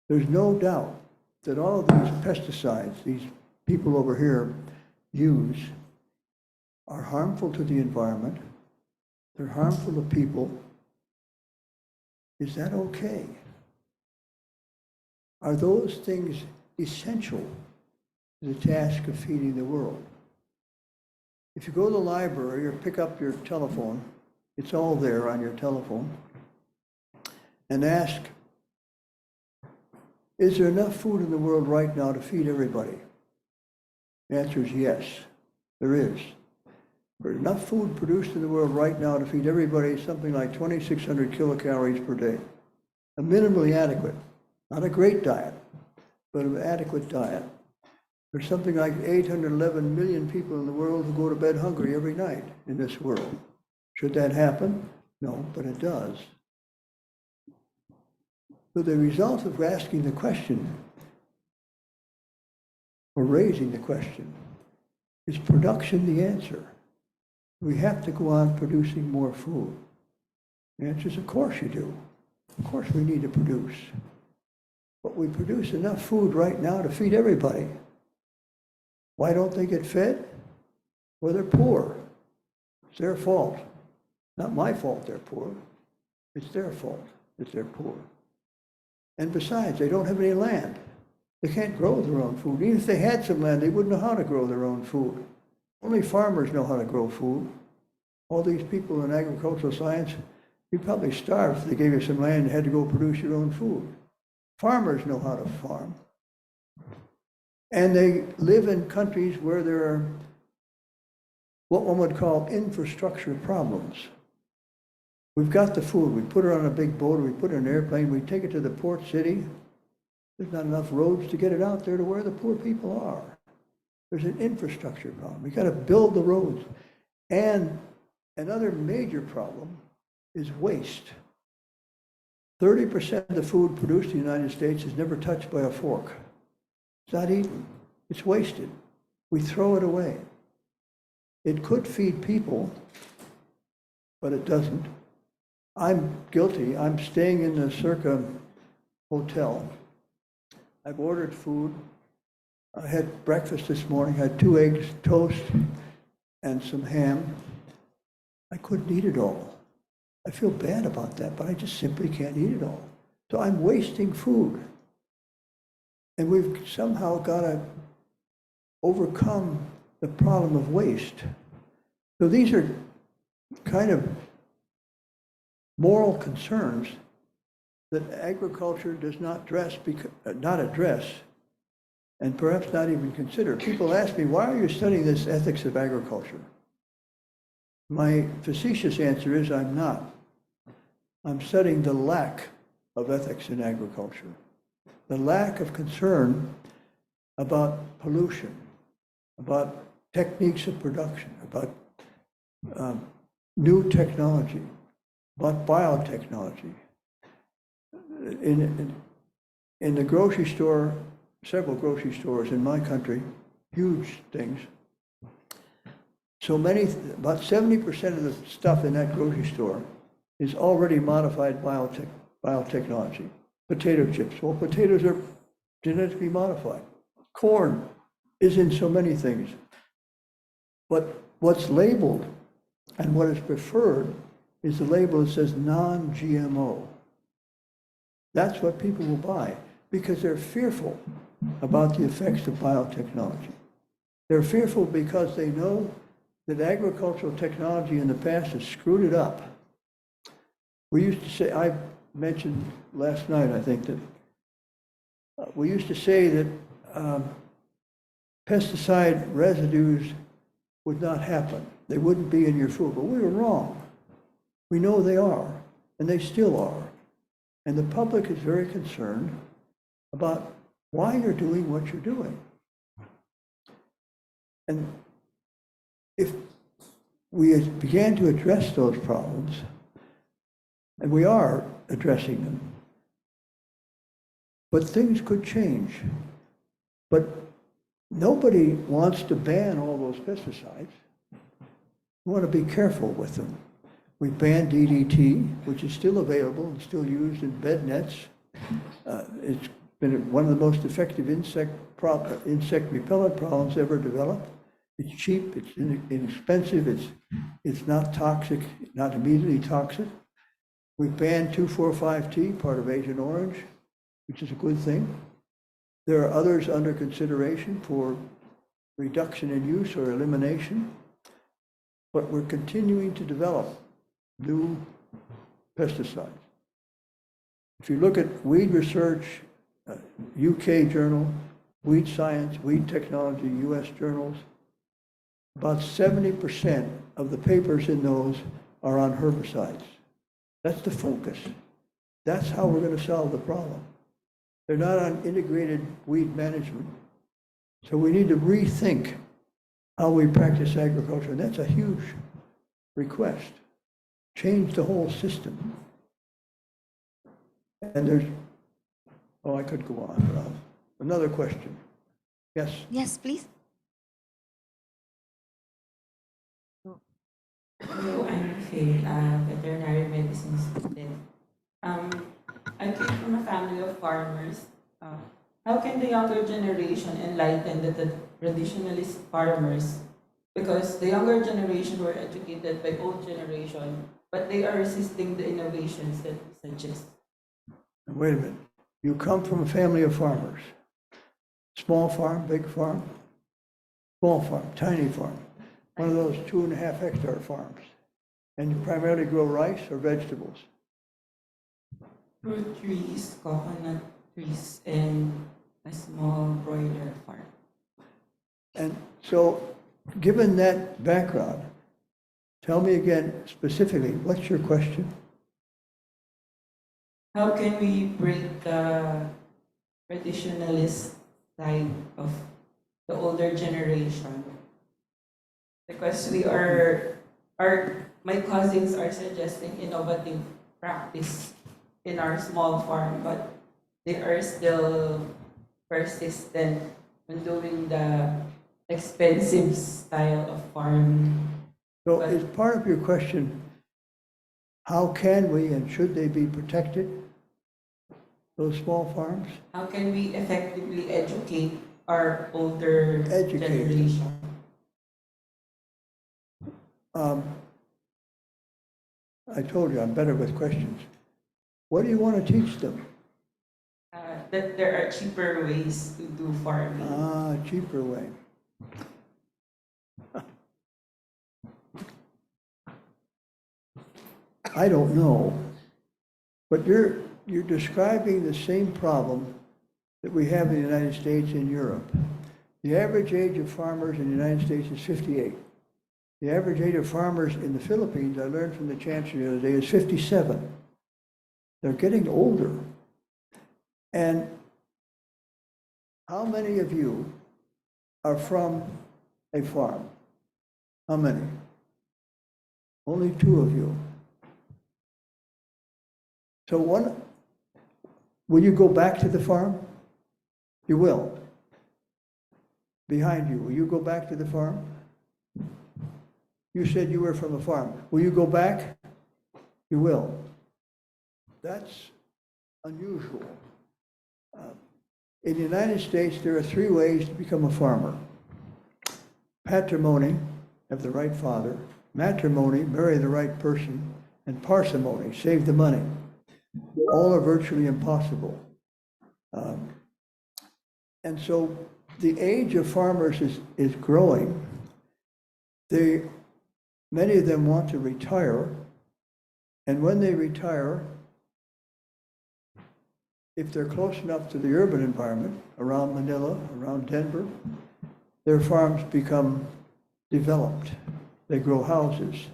There's no doubt that all of these pesticides, these people over here use, are harmful to the environment, they're harmful to people. Is that okay? Are those things essential to the task of feeding the world? If you go to the library or pick up your telephone, it's all there on your telephone, and ask, is there enough food in the world right now to feed everybody? The answer is yes, there is. There's enough food produced in the world right now to feed everybody, something like 2,600 kilocalories per day. A minimally adequate, not a great diet, but an adequate diet. There's something like 811 million people in the world who go to bed hungry every night in this world. Should that happen? No, but it does. So the result of asking the question, or raising the question, is production the answer? We have to go on producing more food. The answer is, of course you do. Of course we need to produce. But we produce enough food right now to feed everybody. Why don't they get fed? Well, they're poor. It's their fault. Not my fault they're poor. It's their fault that they're poor. And besides, they don't have any land. They can't grow their own food. Even if they had some land, they wouldn't know how to grow their own food. Only farmers know how to grow food. All these people in agricultural science, you'd probably starve if they gave you some land and had to go produce your own food. Farmers know how to farm. And they live in countries where there are what one would call infrastructure problems. We've got the food, we put it on a big boat, or we put it in an airplane, we take it to the port city. There's not enough roads to get it out there to where the poor people are. There's an infrastructure problem. We've got to build the roads. And another major problem is waste. 30% of the food produced in the United States is never touched by a fork. It's not eaten. It's wasted. We throw it away. It could feed people, but it doesn't. I'm guilty. I'm staying in the SEARCA hotel. I've ordered food. I had breakfast this morning. I had 2 eggs, toast, and some ham. I couldn't eat it all. I feel bad about that, but I just simply can't eat it all. So I'm wasting food. And we've somehow got to overcome the problem of waste. So these are kind of moral concerns that agriculture does not not address, and perhaps not even consider. People ask me, why are you studying this ethics of agriculture? My facetious answer is, I'm not. I'm studying the lack of ethics in agriculture, the lack of concern about pollution, about techniques of production, about new technology, about biotechnology. In the grocery store, several grocery stores in my country, huge things. So many, about 70% of the stuff in that grocery store is already modified biotechnology. Potato chips, well, potatoes are genetically modified. Corn is in so many things. But what's labeled and what is preferred is the label that says non-GMO. That's what people will buy because they're fearful about the effects of biotechnology. They're fearful because they know that agricultural technology in the past has screwed it up. We used to say, I mentioned last night, I think, that we used to say that pesticide residues would not happen. They wouldn't be in your food, but we were wrong. We know they are, and they still are. And the public is very concerned about why you're doing what you're doing. And if we began to address those problems, and we are addressing them, but things could change. But nobody wants to ban all those pesticides. We want to be careful with them. We banned DDT, which is still available and still used in bed nets. It's been one of the most effective insect repellent problems ever developed. It's cheap, it's inexpensive, it's not toxic, not immediately toxic. We banned 2,4,5-T, part of Agent Orange, which is a good thing. There are others under consideration for reduction in use or elimination, but we're continuing to develop new pesticides. If you look at weed research, UK journal, weed science, weed technology, US journals, about 70% of the papers in those are on herbicides. That's the focus. That's how we're going to solve the problem. They're not on integrated weed management. So we need to rethink how we practice agriculture. And that's a huge request. Change the whole system. And there's, oh, I could go on. Another question. Yes? Yes, please. Hello, I'm Faye, veterinary medicine student. I came from a family of farmers. How can the younger generation enlighten the traditionalist farmers? Because the younger generation were educated by old generation, but they are resisting the innovations that we suggest. Wait a minute. You come from a family of farmers. Small farm, big farm? Small farm, tiny farm. One of those 2.5 hectare farms. And you primarily grow rice or vegetables? Fruit trees, coconut trees, and a small broiler farm. And so, given that background, tell me again specifically, what's your question? How can we break the traditionalist side of the older generation? Because my cousins are suggesting innovative practice in our small farm, but they are still persistent in doing the expensive style of farming. So is part of your question, how can we and should they be protected, those small farms? How can we effectively educate our older Educate. generation? I told you I'm better with questions. What do you want to teach them? That there are cheaper ways to do farming. Cheaper way. I don't know, but you're describing the same problem that we have in the United States and Europe. The average age of farmers in the United States is 58. The average age of farmers in the Philippines, I learned from the chancellor the other day, is 57. They're getting older. And how many of you are from a farm? How many? Only 2 of you. So will you go back to the farm? You will. Behind you, will you go back to the farm? You said you were from a farm. Will you go back? You will. That's unusual. In the United States, there are 3 ways to become a farmer. Patrimony, have the right father. Matrimony, marry the right person. And parsimony, save the money. All are virtually impossible. And so the age of farmers is growing. Many of them want to retire, and when they retire, if they're close enough to the urban environment, around Manila, around Denver, their farms become developed. They grow houses,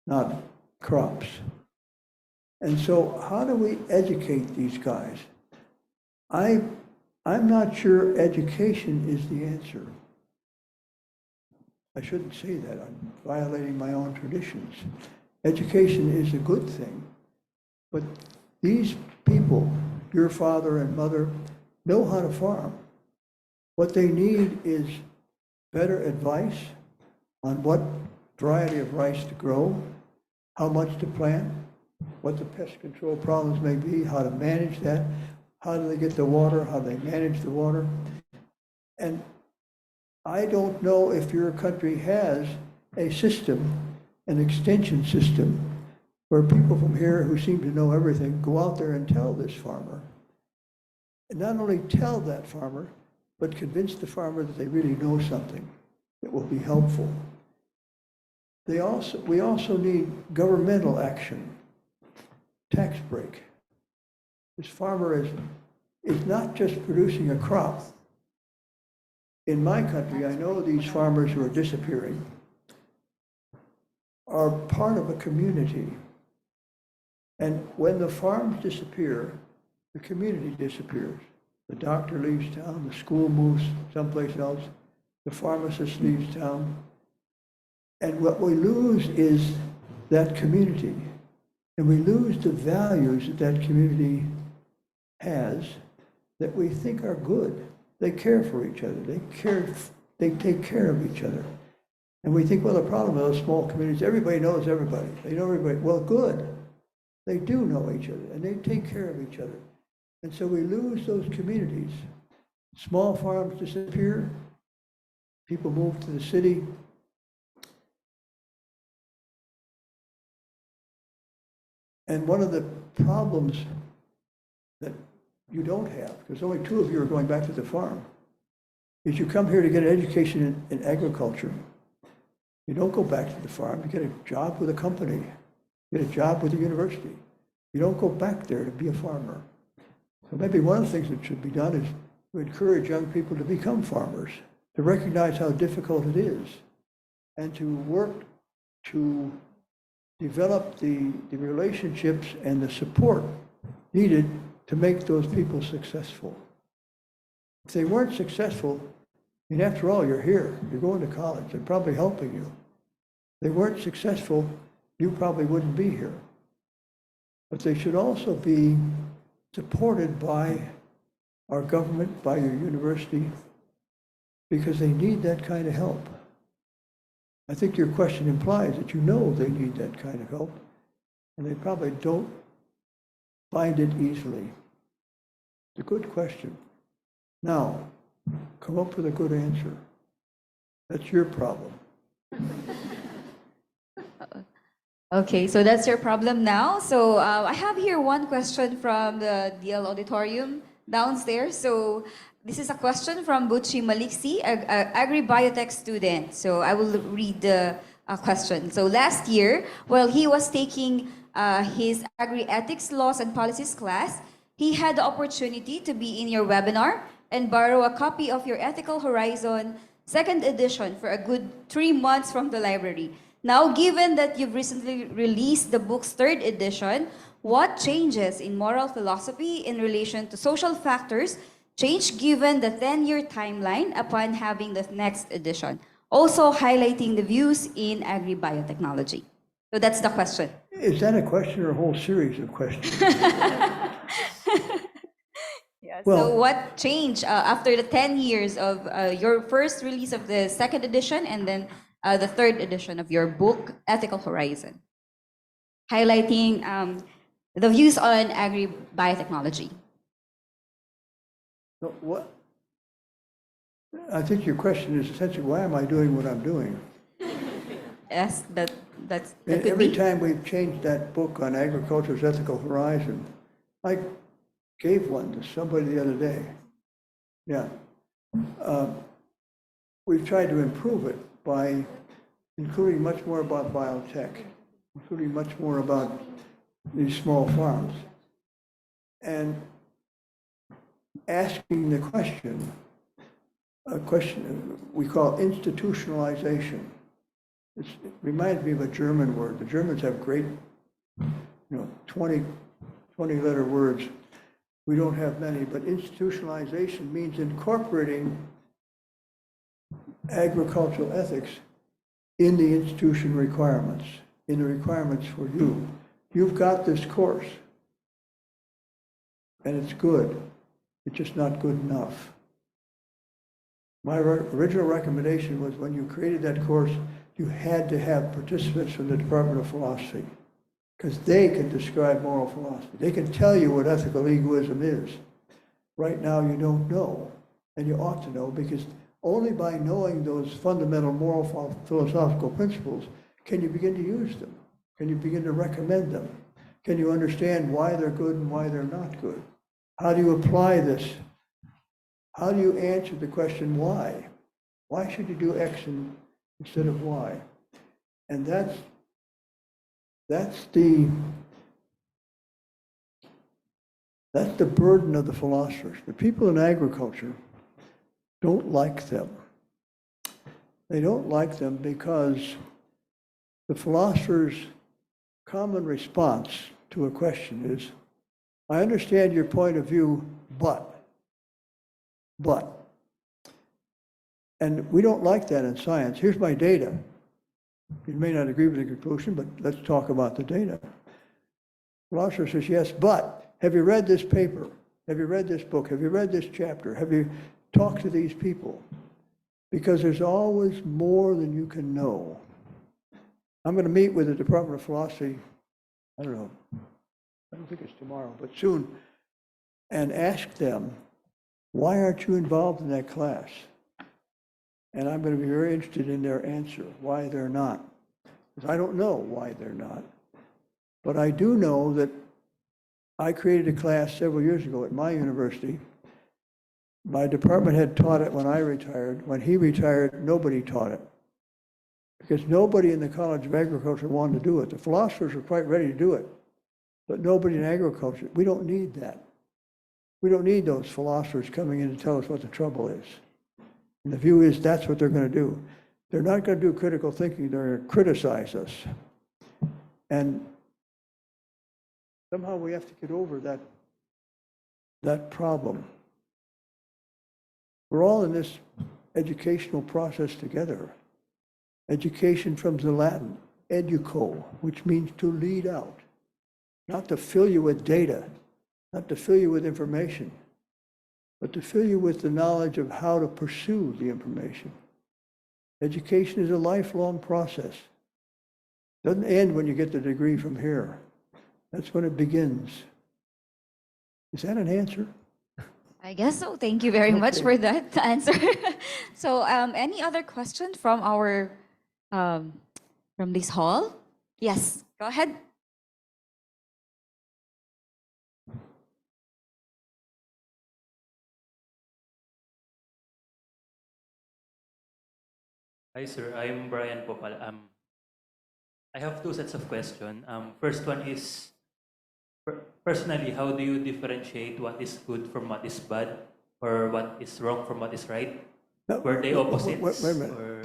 not crops. And so how do we educate these guys? I'm not sure education is the answer. I shouldn't say that. I'm violating my own traditions. Education is a good thing, but these people, your father and mother, know how to farm. What they need is better advice on what variety of rice to grow, how much to plant, what the pest control problems may be, how to manage that, how do they get the water, how they manage the water. And I don't know if your country has a system, an extension system, where people from here who seem to know everything go out there and tell this farmer. And not only tell that farmer, but convince the farmer that they really know something that will be helpful. We also need governmental action, tax break. This farmer is not just producing a crop. In my country, I know these farmers who are disappearing are part of a community. And when the farms disappear, the community disappears. The doctor leaves town, the school moves someplace else, the pharmacist leaves town. And what we lose is that community. And we lose the values that that community has that we think are good. They care for each other. They take care of each other. And we think, well, the problem with those small communities, everybody knows everybody. They know everybody. Well, good. They do know each other, and they take care of each other. And so we lose those communities. Small farms disappear. People move to the city. And one of the problems that you don't have, because only 2 of you are going back to the farm, is you come here to get an education in agriculture. You don't go back to the farm. You get a job with a company. You get a job with a university. You don't go back there to be a farmer. So maybe one of the things that should be done is to encourage young people to become farmers, to recognize how difficult it is, and to work to develop the relationships and the support needed to make those people successful. If they weren't successful, I mean, after all, you're here, you're going to college, they're probably helping you. If they weren't successful, you probably wouldn't be here. But they should also be supported by our government, by your university, because they need that kind of help. I think your question implies that you know they need that kind of help, and they probably don't find it easily. It's a good question. Now, come up with a good answer. That's your problem. Okay, so that's your problem now. So I have here one question from the DL auditorium downstairs. So this is a question from Butchi Maliksi, agri-biotech student. So I will read the question. So last year, while he was taking his Agri-Ethics Laws and Policies class, he had the opportunity to be in your webinar and borrow a copy of your Ethical Horizon second edition for a good 3 months from the library. Now, given that you've recently released the book's third edition, what changes in moral philosophy in relation to social factors changed given the 10-year timeline upon having the next edition? Also highlighting the views in agri-biotechnology. So that's the question. Is that a question or a whole series of questions? Yeah. Well- So what changed after the 10 years of your first release of the second edition and then the third edition of your book, Ethical Horizon? Highlighting the views on agri-biotechnology. So what? I think your question is essentially, why am I doing what I'm doing? Yes, that And could every be. time we've changed that book on agriculture's ethical horizon, I gave one to somebody the other day. Yeah. We've tried to improve it by including much more about biotech, including much more about these small farms, and asking the question, a question we call institutionalization. It reminds me of a German word. The Germans have great, 20-letter words. We don't have many, but institutionalization means incorporating agricultural ethics in the institution requirements, in the requirements for you. You've got this course, and it's good. It's just not good enough. My original recommendation was when you created that course, you had to have participants from the Department of Philosophy, because they can describe moral philosophy. They can tell you what ethical egoism is. Right now, you don't know, and you ought to know, because only by knowing those fundamental moral philosophical principles can you begin to use them. Can you begin to recommend them? Can you understand why they're good and why they're not good? How do you apply this? How do you answer the question, why? Why should you do X instead of Y? And that's the burden of the philosophers. The people in agriculture don't like them. They don't like them because the philosopher's common response to a question is, I understand your point of view, but. And we don't like that in science. Here's my data. You may not agree with the conclusion, but let's talk about the data. Philosopher says, yes, but have you read this paper? Have you read this book? Have you read this chapter? Have you talked to these people? Because there's always more than you can know. I'm going to meet with the Department of Philosophy, I don't think it's tomorrow, but soon, and ask them, why aren't you involved in that class? And I'm going to be very interested in their answer, why they're not. Because I don't know why they're not. But I do know that I created a class several years ago at my university. My department head taught it when I retired. When he retired, nobody taught it. Because nobody in the College of Agriculture wanted to do it. The philosophers were quite ready to do it, but nobody in agriculture. We don't need that. We don't need those philosophers coming in to tell us what the trouble is. And the view is that's what they're going to do. They're not going to do critical thinking. They're going to criticize us. And somehow we have to get over that problem. We're all in this educational process together. Education from the Latin, educo, which means to lead out, not to fill you with data, not to fill you with information, but to fill you with the knowledge of how to pursue the information. Education is a lifelong process. It doesn't end when you get the degree from here. That's when it begins. Is that an answer? I guess so. Thank you very much for that answer. So, any other questions from our from this hall? Yes, go ahead. Hi, sir. I'm Brian po pala. I have two sets of questions. First one is, personally, how do you differentiate what is good from what is bad, or what is wrong from what is right? No, Were they opposites? wait a minute. Or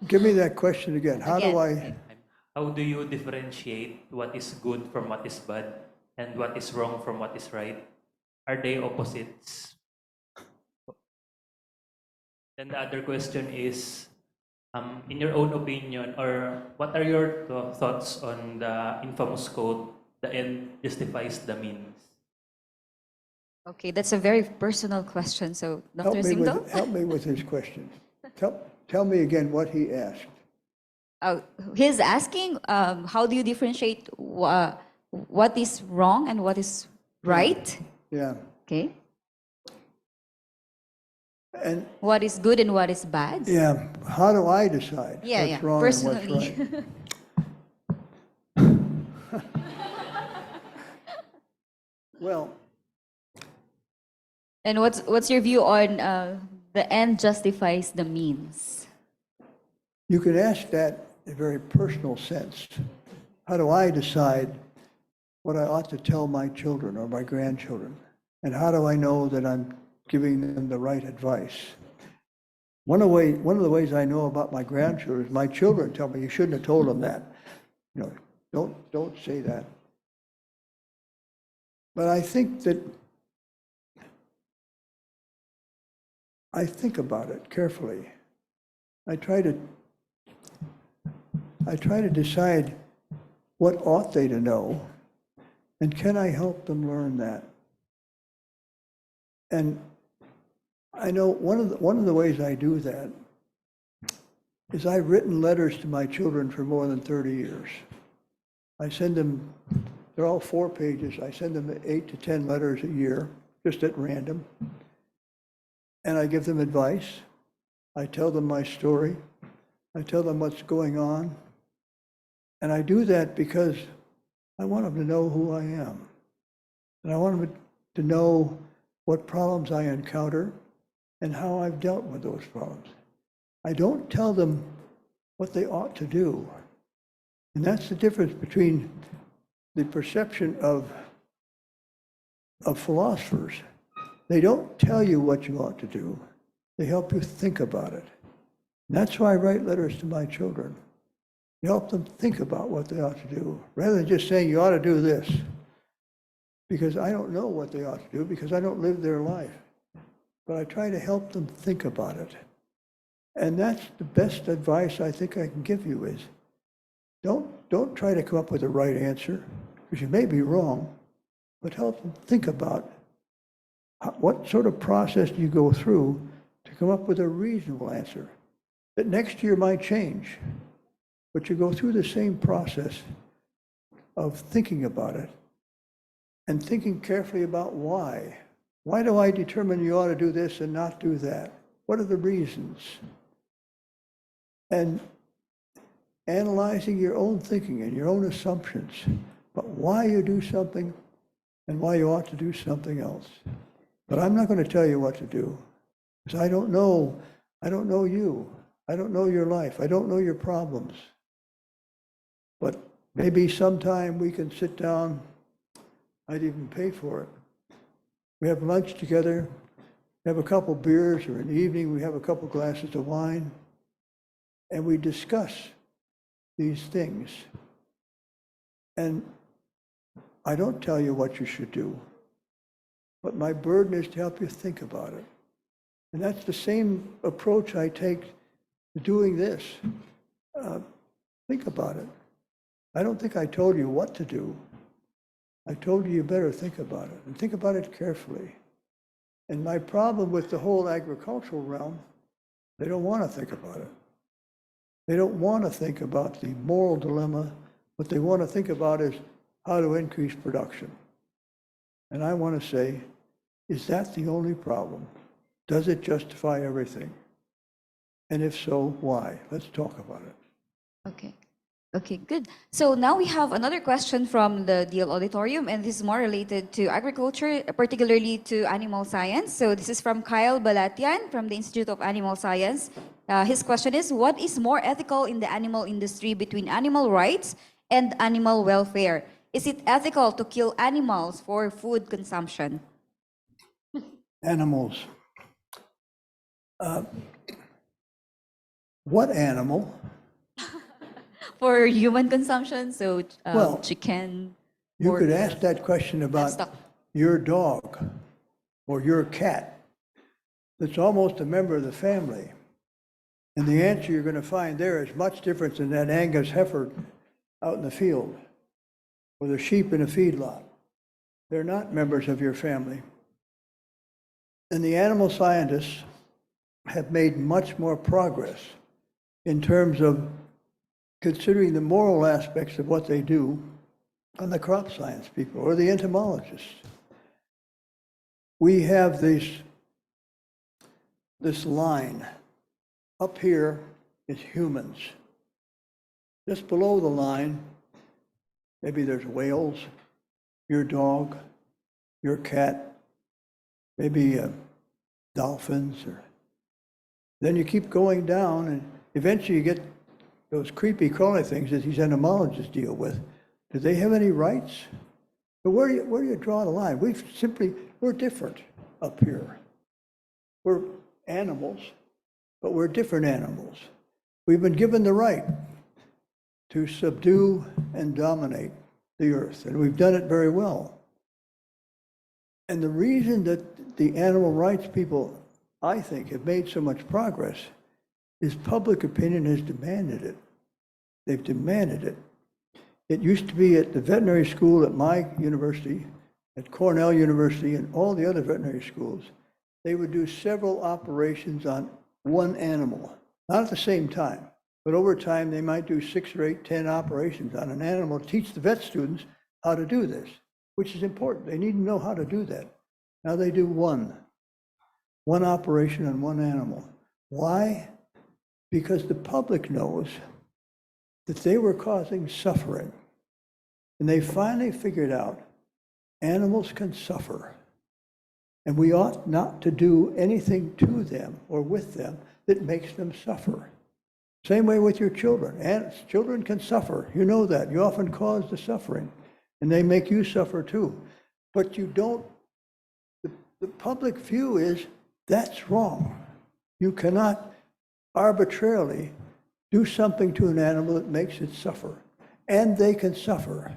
Give me that question again. How do Again. how do you differentiate what is good from what is bad, and what is wrong from what is right? Are they opposites? Then the other question is, in your own opinion, or what are your thoughts on the infamous quote, "The end justifies the means"? Okay, that's a very personal question. So, Dr. Zimdahl? help me with his question. Tell me again what he asked. He's asking, how do you differentiate what is wrong and what is right? Yeah. Okay. And What is good and what is bad? yeah, how do I decide Yeah, what's yeah, wrong personally. and what's right? Well, And what's your view on the end justifies the means? you can ask that in a very personal sense. How do I decide what I ought to tell my children or my grandchildren? And how do I know that I'm giving them the right advice? One of the ways I know about my grandchildren is my children tell me, you shouldn't have told them that. You know, don't say that. But I think about it carefully. I try to decide what ought they to know, and can I help them learn that? And I know one of the ways I do that is I've written letters to my children for more than 30 years. I send them, they're all 4 pages. I send them 8 to 10 letters a year, just at random. And I give them advice. I tell them my story. I tell them what's going on. And I do that because I want them to know who I am. And I want them to know what problems I encounter and how I've dealt with those problems. I don't tell them what they ought to do. And that's the difference between the perception of philosophers. They don't tell you what you ought to do. They help you think about it. And that's why I write letters to my children. Help them think about what they ought to do, rather than just saying you ought to do this. Because I don't know what they ought to do, because I don't live their life. But I try to help them think about it. And that's the best advice I think I can give you is, don't try to come up with the right answer, because you may be wrong, but help them think about what sort of process do you go through to come up with a reasonable answer that next year might change, but you go through the same process of thinking about it and thinking carefully about why. Why do I determine you ought to do this and not do that? What are the reasons? And analyzing your own thinking and your own assumptions about why you do something and why you ought to do something else. But I'm not going to tell you what to do, because I don't know you. I don't know your life. I don't know your problems. But maybe sometime we can sit down. I'd even pay for it. We have lunch together, have a couple beers, or in the evening we have a couple glasses of wine, and we discuss these things. And I don't tell you what you should do, but my burden is to help you think about it. And that's the same approach I take to doing this. Think about it. I don't think I told you what to do. I told you better think about it, and think about it carefully. And my problem with the whole agricultural realm, they don't want to think about it. They don't want to think about the moral dilemma. What they want to think about is how to increase production. And I want to say, is that the only problem? Does it justify everything? And if so, why? Let's talk about it. Okay. Okay, good. So now we have another question from the DL Auditorium, and this is more related to agriculture, particularly to animal science. So this is from Kyle Balatian from the Institute of Animal Science. His question is, what is more ethical in the animal industry between animal rights and animal welfare? Is it ethical to kill animals for food consumption? Animals. What animal? For human consumption, so Well, chicken. You could pork, ask that question about livestock. your dog or your cat that's almost a member of the family. And the answer you're going to find there is much different than that Angus heifer out in the field or the sheep in a feedlot. They're not members of your family. And the animal scientists have made much more progress in terms of considering the moral aspects of what they do than the crop science people or the entomologists. We have this line. Up here is humans. Just below the line, maybe there's whales, your dog, your cat, maybe dolphins, or then you keep going down, and eventually you get those creepy crawly things that these entomologists deal with. Do they have any rights? But where do you draw the line? We're different up here. We're animals, but we're different animals. We've been given the right to subdue and dominate the earth, and we've done it very well. And the reason that the animal rights people, I think, have made so much progress is public opinion has demanded it. They've demanded it. It used to be at the veterinary school at my university, at Cornell University, and all the other veterinary schools, they would do several operations on one animal, not at the same time, but over time they might do 6 or 8, 10 operations on an animal, teach the vet students how to do this, which is important. They need to know how to do that. Now they do one operation on one animal. Why? Because the public knows that they were causing suffering. And they finally figured out animals can suffer. And we ought not to do anything to them or with them that makes them suffer. Same way with your children. And children can suffer. You know that. You often cause the suffering. And they make you suffer too. But you don't, the public view is that's wrong. You cannot arbitrarily do something to an animal that makes it suffer. And they can suffer.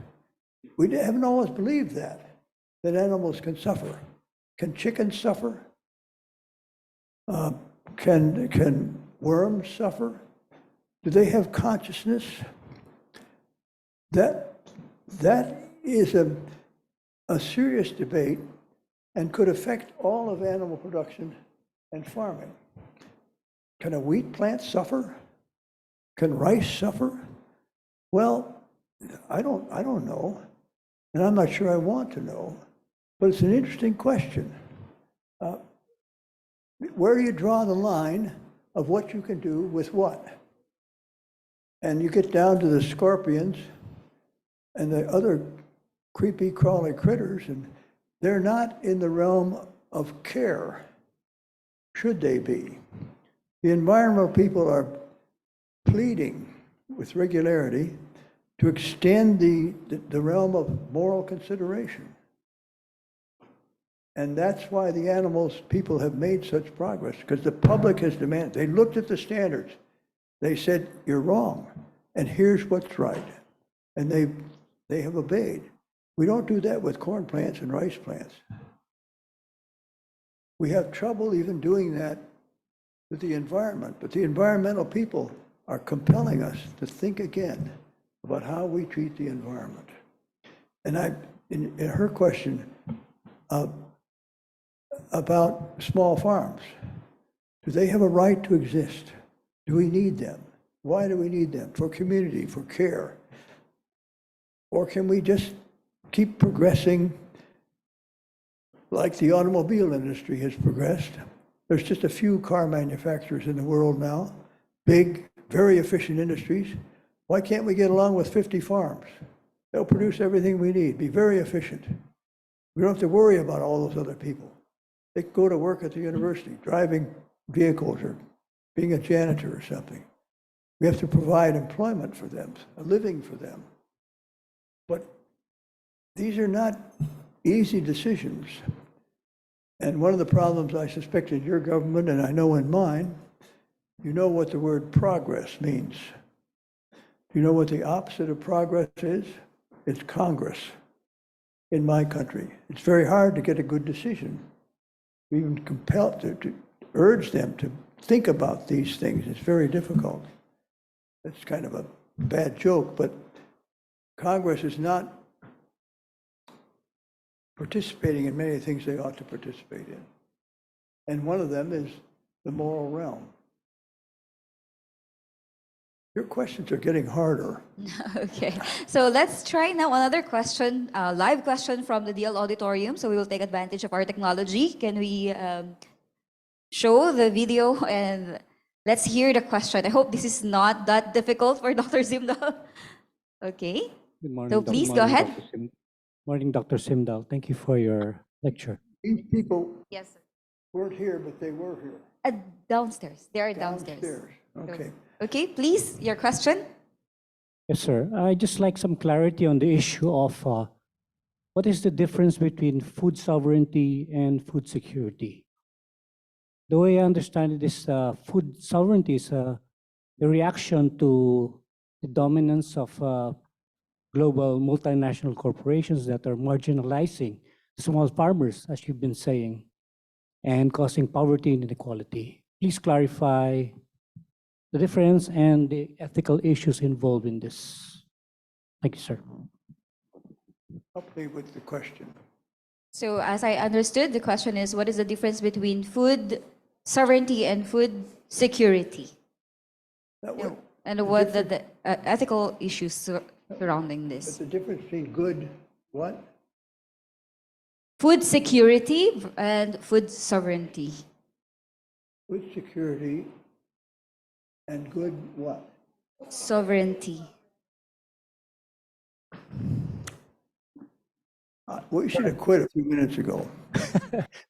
We haven't always believed that animals can suffer. Can chickens suffer? Can worms suffer? Do they have consciousness? That is a serious debate and could affect all of animal production and farming. Can a wheat plant suffer? Can rice suffer? Well, I don't know, and I'm not sure I want to know, but it's an interesting question. Where do you draw the line of what you can do with what? And you get down to the scorpions and the other creepy, crawly critters, and they're not in the realm of care, should they be? The environmental people are pleading with regularity to extend the realm of moral consideration. And that's why the animals people have made such progress, because the public has demanded. They looked at the standards. They said, you're wrong, and here's what's right. And they have obeyed. We don't do that with corn plants and rice plants. We have trouble even doing that with the environment, but the environmental people are compelling us to think again about how we treat the environment. And in her question about small farms, do they have a right to exist? Do we need them? Why do we need them? For community, for care? Or can we just keep progressing like the automobile industry has progressed? There's just a few car manufacturers in the world now, big, very efficient industries. Why can't we get along with 50 farms? They'll produce everything we need, be very efficient. We don't have to worry about all those other people. They can go to work at the university, driving vehicles or being a janitor or something. We have to provide employment for them, a living for them. But these are not easy decisions. And one of the problems I suspect in your government, and I know in mine, you know what the word progress means. Do you know what the opposite of progress is? It's Congress in my country. It's very hard to get a good decision. We even compelled to urge them to think about these things. It's very difficult. It's kind of a bad joke, but Congress is not participating in many things they ought to participate in. And one of them is the moral realm. Your questions are getting harder. Okay, so let's try now another question, live question from the DL auditorium. So we will take advantage of our technology. Can we show the video and let's hear the question? I hope this is not that difficult for Dr. Zimdahl. Okay, Good morning. so please go ahead. Morning, Dr. Zimdahl. Thank you for your lecture. These people Yes, sir. weren't here, but they were here. Downstairs. They are downstairs. Okay. Okay, please, your question. Yes, sir. I'd just like some clarity on the issue of what is the difference between food sovereignty and food security? The way I understand it is food sovereignty is the reaction to the dominance of global multinational corporations that are marginalizing small farmers, as you've been saying, and causing poverty and inequality. Please clarify the difference and the ethical issues involved in this. Thank you, sir. Help me with the question. So as I understood, the question is, what is the difference between food sovereignty and food security? That way, And what the ethical issues surrounding but this? the difference between good, what? Food security and food sovereignty. Good security and good what? Sovereignty. We should have quit a few minutes ago.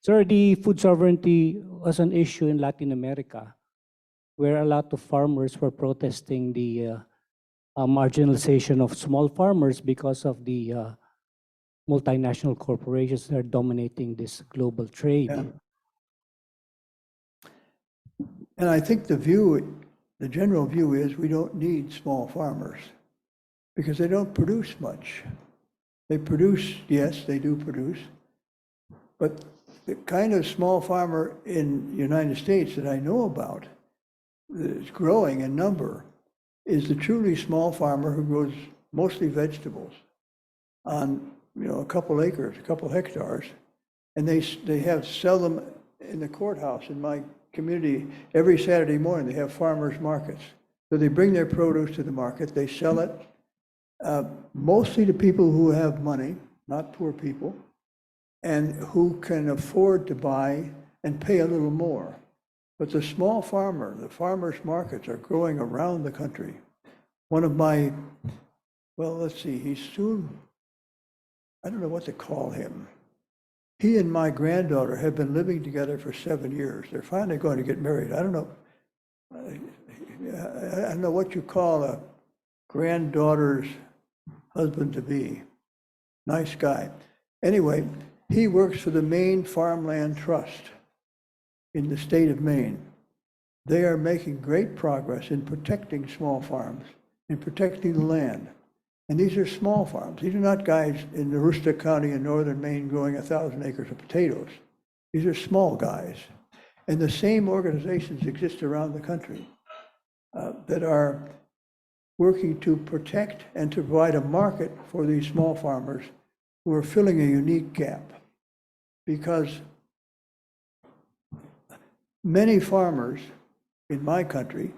Sir, the food sovereignty was an issue in Latin America, where a lot of farmers were protesting the marginalization of small farmers because of the multinational corporations that are dominating this global trade. Yeah. And I think the general view is we don't need small farmers because they don't produce much. They produce, yes, they do produce, but the kind of small farmer in the United States that I know about that is growing in number is the truly small farmer who grows mostly vegetables on, a couple acres, a couple hectares, and they sell them in the courthouse in my community. Every Saturday morning, they have farmers markets. So they bring their produce to the market, they sell it, mostly to people who have money, not poor people, and who can afford to buy and pay a little more. But the small farmer, the farmers markets are growing around the country. One of my, let's see, he's soon, I don't know what to call him. He and my granddaughter have been living together for 7 years. They're finally going to get married. I don't know what you call a granddaughter's husband-to-be. Nice guy. Anyway, he works for the Maine Farmland Trust in the state of Maine. They are making great progress in protecting small farms, in protecting the land. And these are small farms. These are not guys in Aroostook County in northern Maine growing 1,000 acres of potatoes. These are small guys. And the same organizations exist around the country that are working to protect and to provide a market for these small farmers who are filling a unique gap. Because many farmers in my country,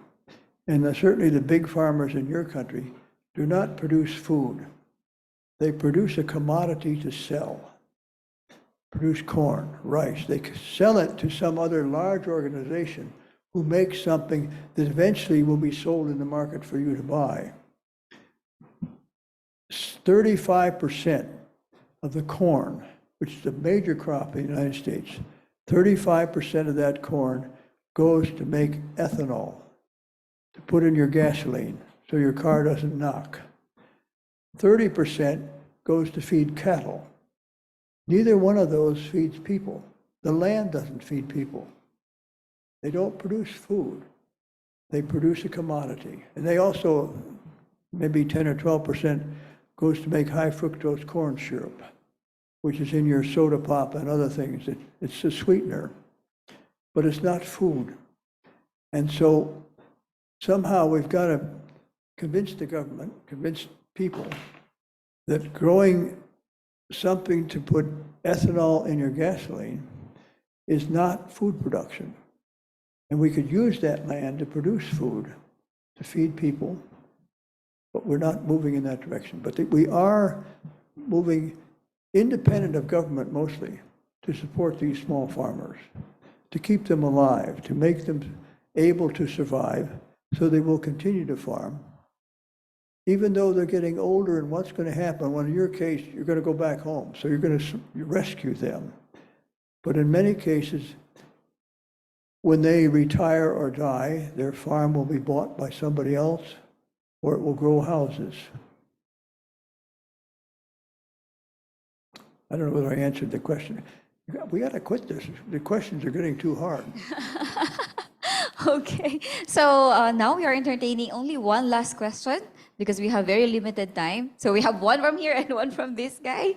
and certainly the big farmers in your country, do not produce food. They produce a commodity to sell. Produce corn, rice. They sell it to some other large organization who makes something that eventually will be sold in the market for you to buy. 35% of the corn, which is a major crop in the United States, 35% of that corn goes to make ethanol, to put in your gasoline so your car doesn't knock. 30% goes to feed cattle. Neither one of those feeds people. The land doesn't feed people. They don't produce food. They produce a commodity. And they also, maybe 10 or 12% goes to make high fructose corn syrup, which is in your soda pop and other things. It's a sweetener, but it's not food. And so somehow we've got to convince the government, convince people that growing something to put ethanol in your gasoline is not food production. And we could use that land to produce food, to feed people, but we're not moving in that direction. But we are moving independent of government mostly to support these small farmers, to keep them alive, to make them able to survive so they will continue to farm. Even though they're getting older, and what's going to happen? Well, in your case, you're going to go back home, so you're going to rescue them. But in many cases, when they retire or die, their farm will be bought by somebody else, or it will grow houses. I don't know whether I answered the question. We got to quit this. The questions are getting too hard. Okay, so now we are entertaining only one last question because we have very limited time. So we have one from here and one from this guy.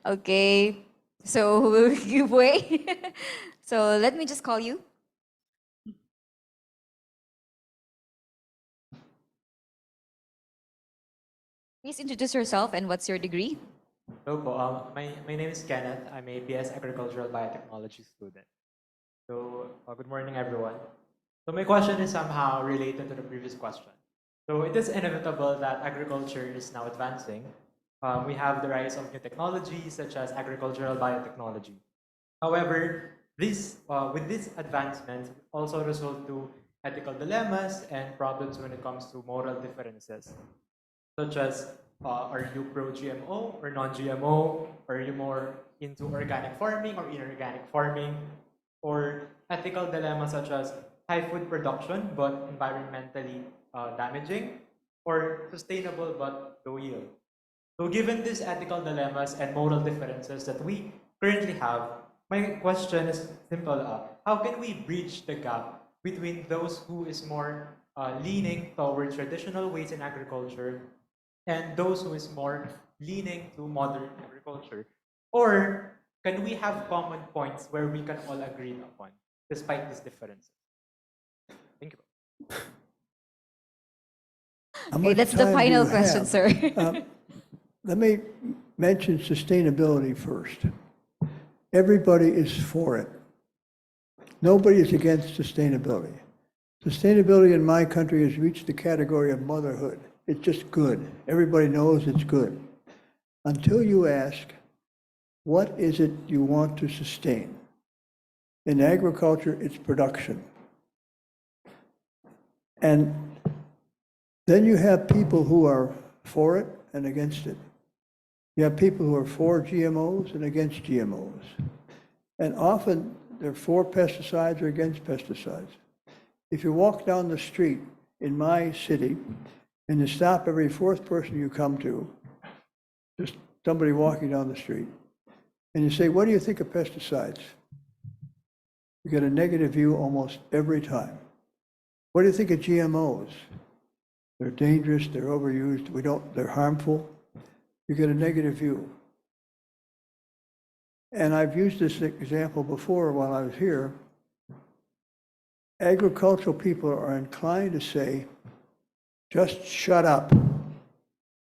Okay, so we'll give way. So let me just call you. Please introduce yourself and what's your degree? Hello po. My name is Kenneth. I'm a BS Agricultural Biotechnology student. So, good morning, everyone. So my question is somehow related to the previous question. So it is inevitable that agriculture is now advancing. We have the rise of new technologies such as agricultural biotechnology. However, with these advancements also result to ethical dilemmas and problems when it comes to moral differences, such as are you pro-GMO or non-GMO? Are you more into organic farming or inorganic farming? Or ethical dilemmas such as high food production but environmentally damaging, or sustainable but low yield. So given these ethical dilemmas and moral differences that we currently have, my question is simple. How can we bridge the gap between those who is more leaning towards traditional ways in agriculture and those who is more leaning to modern agriculture? Or can we have common points where we can all agree upon, despite these differences? Thank you. Okay, that's the final question, sir. Let me mention sustainability first. Everybody is for it. Nobody is against sustainability. Sustainability in my country has reached the category of motherhood. It's just good. Everybody knows it's good. Until you ask, what is it you want to sustain? In agriculture, it's production. And then you have people who are for it and against it. You have people who are for GMOs and against GMOs. And often they're for pesticides or against pesticides. If you walk down the street in my city and you stop every fourth person you come to, just somebody walking down the street, and you say, what do you think of pesticides? You get a negative view almost every time. What do you think of GMOs? They're dangerous, they're overused, they're harmful. You get a negative view. And I've used this example before while I was here. Agricultural people are inclined to say, just shut up.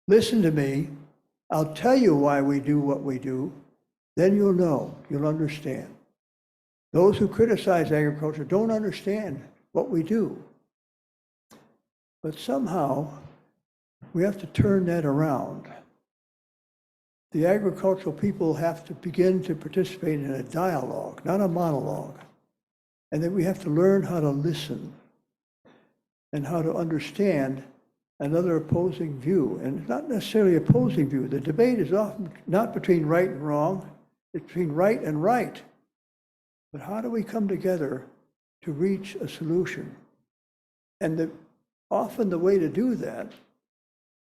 Listen to me. I'll tell you why we do what we do. Then you'll know, you'll understand. Those who criticize agriculture don't understand what we do. But somehow, we have to turn that around. The agricultural people have to begin to participate in a dialogue, not a monologue. And then we have to learn how to listen and how to understand another opposing view. And it's not necessarily opposing view. The debate is often not between right and wrong, it's between right and right. But how do we come together to reach a solution. And often the way to do that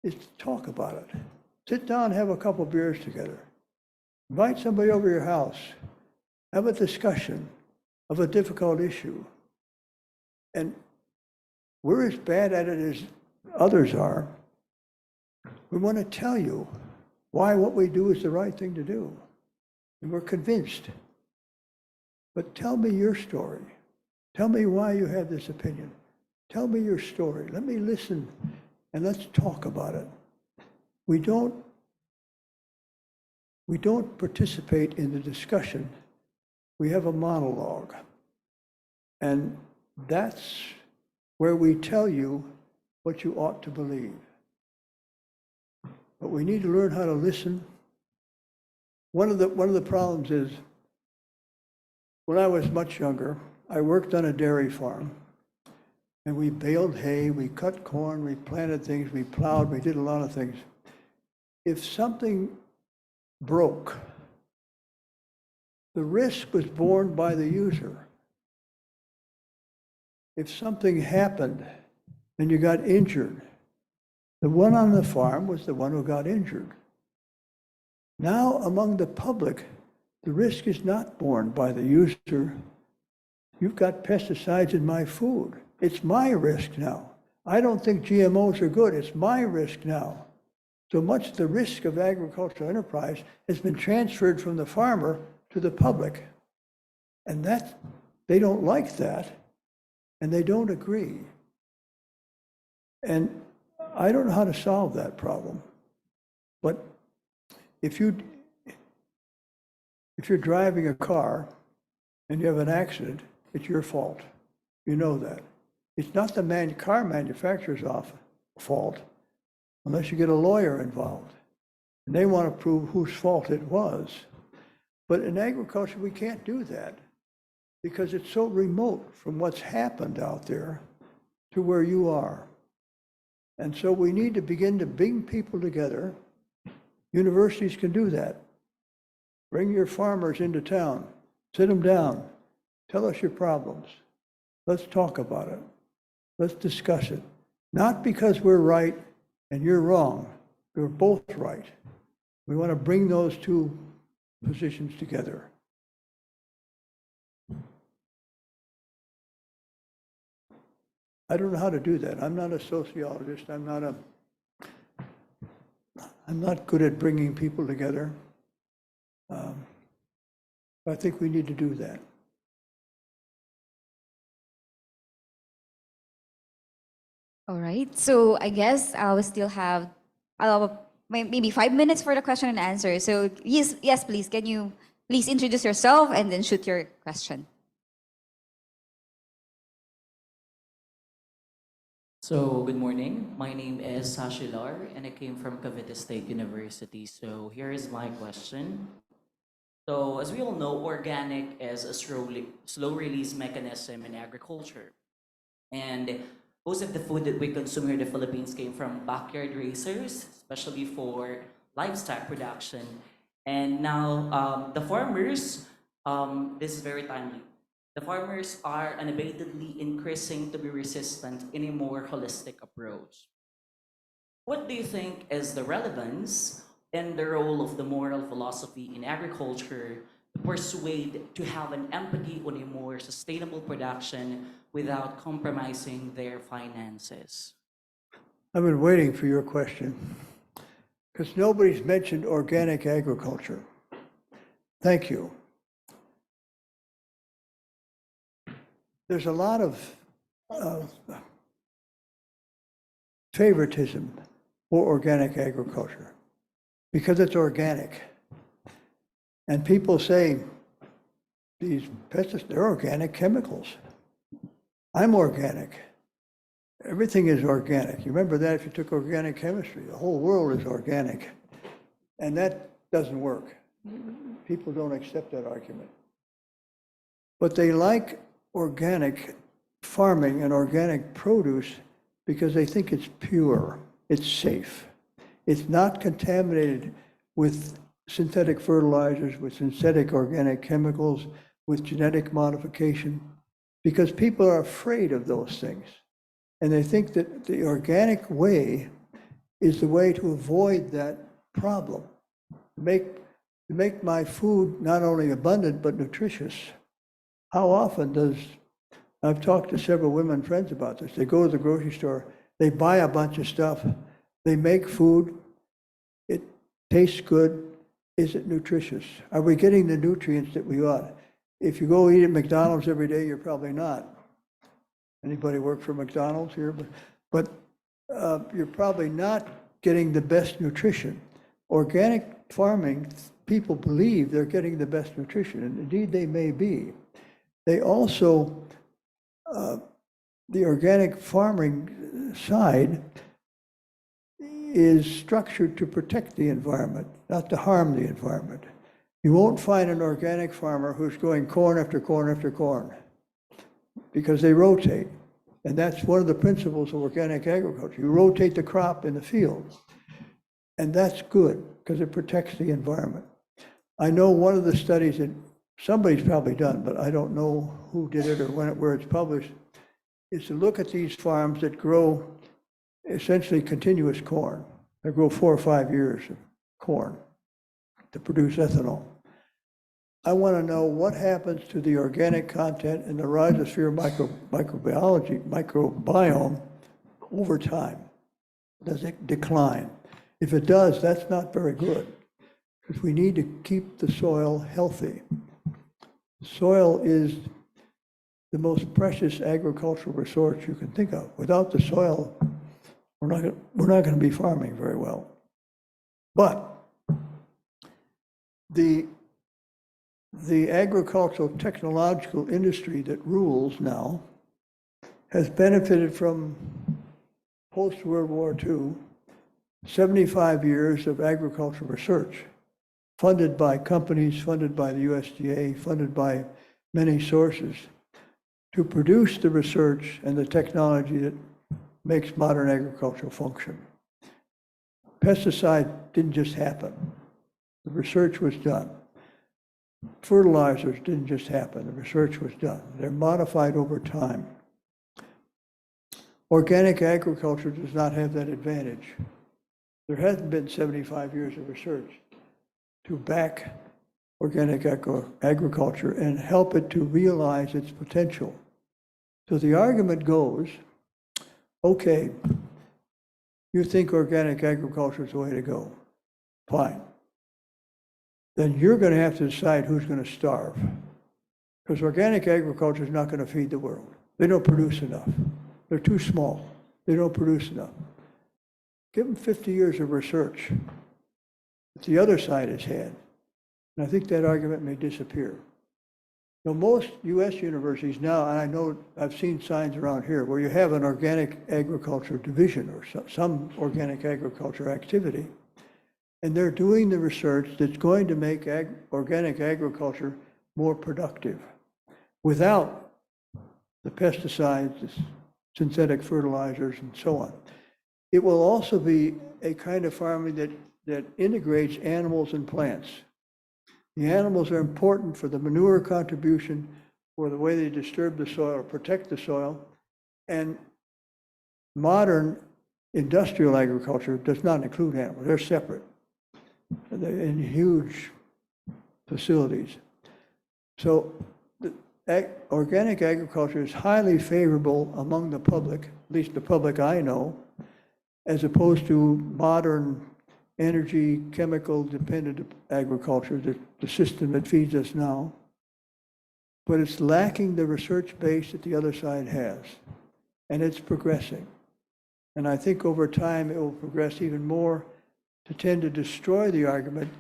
is to talk about it. Sit down, have a couple beers together. Invite somebody over your house. Have a discussion of a difficult issue. And we're as bad at it as others are. We want to tell you why what we do is the right thing to do. And we're convinced. But tell me your story. Tell me why you have this opinion. Tell me your story. Let me listen and let's talk about it. We don't participate in the discussion. We have a monologue. And that's where we tell you what you ought to believe. But we need to learn how to listen. One of the problems is, when I was much younger, I worked on a dairy farm. And we baled hay, we cut corn, we planted things, we plowed, we did a lot of things. If something broke, the risk was borne by the user. If something happened and you got injured, the one on the farm was the one who got injured. Now, among the public, the risk is not borne by the user. You've got pesticides in my food. It's my risk now. I don't think GMOs are good. It's my risk now. So much the risk of agricultural enterprise has been transferred from the farmer to the public. And they don't like that, and they don't agree. And I don't know how to solve that problem. But if you're driving a car and you have an accident, it's your fault. You know that. It's not the car manufacturer's fault unless you get a lawyer involved. And they want to prove whose fault it was. But in agriculture, we can't do that because it's so remote from what's happened out there to where you are. And so we need to begin to bring people together. Universities can do that. Bring your farmers into town, sit them down, tell us your problems. Let's talk about it. Let's discuss it. Not because we're right and you're wrong. We're both right. We want to bring those two positions together. I don't know how to do that. I'm not a sociologist. I'm not good at bringing people together. I think we need to do that. All right. So I guess we still have maybe 5 minutes for the question and answer. So yes, please. Can you please introduce yourself and then shoot your question? So, good morning. My name is Sashilar, and I came from Cavite State University. So, here is my question. So, as we all know, organic is a slow release mechanism in agriculture. And most of the food that we consume here in the Philippines came from backyard raisers, especially for livestock production. And now, the farmers, this is very timely. The farmers are unabatedly increasing to be resistant in a more holistic approach. What do you think is the relevance and the role of the moral philosophy in agriculture to persuade to have an empathy on a more sustainable production without compromising their finances? I've been waiting for your question because nobody's mentioned organic agriculture. Thank you. There's a lot of favoritism for organic agriculture because it's organic. And people say these pesticides, they're organic chemicals. I'm organic. Everything is organic. You remember that if you took organic chemistry, the whole world is organic. And that doesn't work. People don't accept that argument. But they like organic farming and organic produce because they think it's pure, it's safe. It's not contaminated with synthetic fertilizers, with synthetic organic chemicals, with genetic modification. because people are afraid of those things. And they think that the organic way is the way to avoid that problem. To make my food not only abundant, but nutritious. How often I've talked to several women friends about this. They go to the grocery store, they buy a bunch of stuff, they make food, it tastes good. Is it nutritious? Are we getting the nutrients that we ought? If you go eat at McDonald's every day, you're probably not. Anybody work for McDonald's here? But you're probably not getting the best nutrition. Organic farming, people believe they're getting the best nutrition, and indeed they may be. They also, the organic farming side is structured to protect the environment, not to harm the environment. You won't find an organic farmer who's going corn after corn after corn, because they rotate. And that's one of the principles of organic agriculture. You rotate the crop in the field. And that's good, because it protects the environment. I know one of the studies that somebody's probably done, but I don't know who did it or where it's published, is to look at these farms that grow essentially continuous corn. They grow 4 or 5 years of corn to produce ethanol. I want to know what happens to the organic content in the rhizosphere microbiome over time. Does it decline? If it does, that's not very good, because we need to keep the soil healthy. Soil is the most precious agricultural resource you can think of. Without the soil, we're not going to be farming very well. But the agricultural technological industry that rules now has benefited from post-World War II 75 years of agricultural research, funded by companies, funded by the USDA, funded by many sources, to produce the research and the technology that makes modern agriculture function. Pesticide didn't just happen. The research was done. Fertilizers didn't just happen. The research was done. They're modified over time. Organic agriculture does not have that advantage. There hasn't been 75 years of research to back organic agriculture and help it to realize its potential. So the argument goes, okay, you think organic agriculture is the way to go. Fine. Then you're going to have to decide who's going to starve. Because organic agriculture is not going to feed the world. They don't produce enough. They're too small. They don't produce enough. Give them 50 years of research that the other side has had. And I think that argument may disappear. Now, most US universities now, and I know I've seen signs around here where you have an organic agriculture division or some organic agriculture activity, and they're doing the research that's going to make organic agriculture more productive without the pesticides, the synthetic fertilizers, and so on. It will also be a kind of farming that integrates animals and plants. The animals are important for the manure contribution, for the way they disturb the soil or protect the soil. And modern industrial agriculture does not include animals. They're separate. They're in huge facilities. So organic agriculture is highly favorable among the public, at least the public I know, as opposed to modern energy, chemical dependent agriculture, the system that feeds us now. But it's lacking the research base that the other side has. And it's progressing. And I think over time it will progress even more to tend to destroy the argument,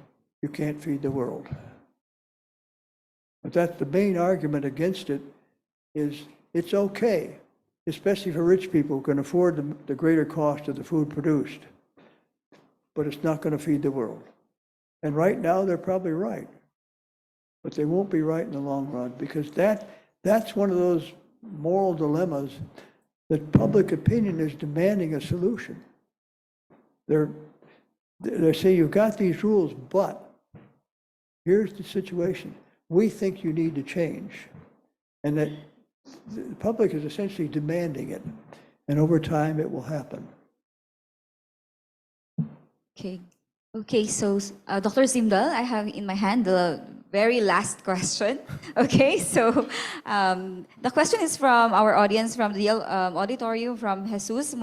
you can't feed the world. But that's the main argument against it, is it's okay, especially for rich people who can afford the greater cost of the food produced. But it's not going to feed the world. And right now, they're probably right. But they won't be right in the long run, because that's one of those moral dilemmas that public opinion is demanding a solution. They say, you've got these rules, but here's the situation. We think you need to change. And that the public is essentially demanding it, and over time it will happen. Okay. Okay, so Dr. Zimdahl, I have in my hand the very last question. Okay, so the question is from our audience from the auditorium from Jesus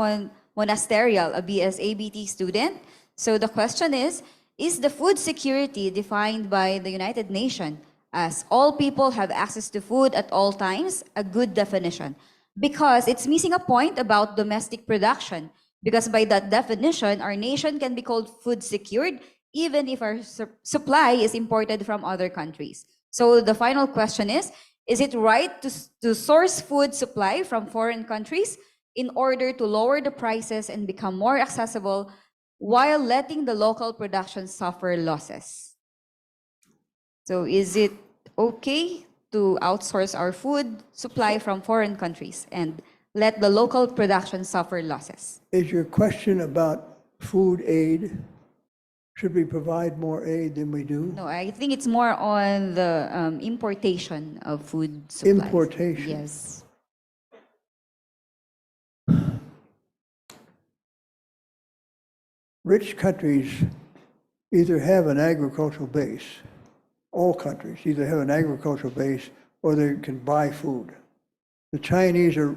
Monasterial, a BSABT student. So the question is the food security defined by the United Nations as all people have access to food at all times a good definition? Because it's missing a point about domestic production. Because by that definition, our nation can be called food secured even if our supply is imported from other countries. So the final question is it right to source food supply from foreign countries in order to lower the prices and become more accessible while letting the local production suffer losses? So is it okay to outsource our food supply from foreign countries and let the local production suffer losses? Is your question about food aid? Should we provide more aid than we do? No, I think it's more on the importation of food supplies. Importation. Yes. Rich countries either have an agricultural base, all countries either have an agricultural base or they can buy food. The Chinese are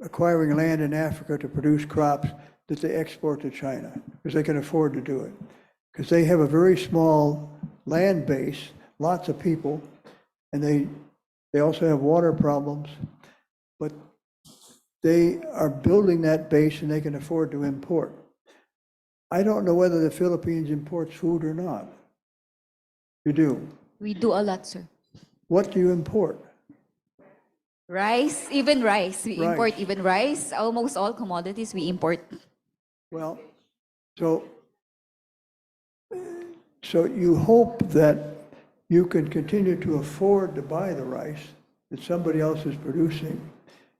acquiring land in Africa to produce crops that they export to China because they can afford to do it. Because they have a very small land base, lots of people, and they also have water problems, but they are building that base and they can afford to import. I don't know whether the Philippines imports food or not. You do? We do a lot, sir. What do you import? Rice, even rice. We Rice. import even rice. Almost all commodities we import. Well, so you hope that you can continue to afford to buy the rice that somebody else is producing,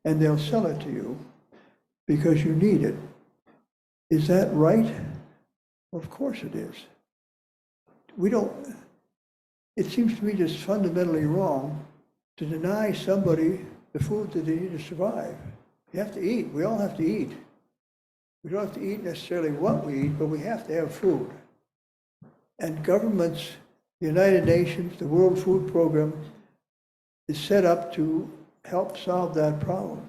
and they'll sell it to you because you need it. Is that right? Of course it is. It seems to me just fundamentally wrong to deny somebody the food that they need to survive. You have to eat. We all have to eat. We don't have to eat necessarily what we eat, but we have to have food. And governments, the United Nations, the World Food Program is set up to help solve that problem.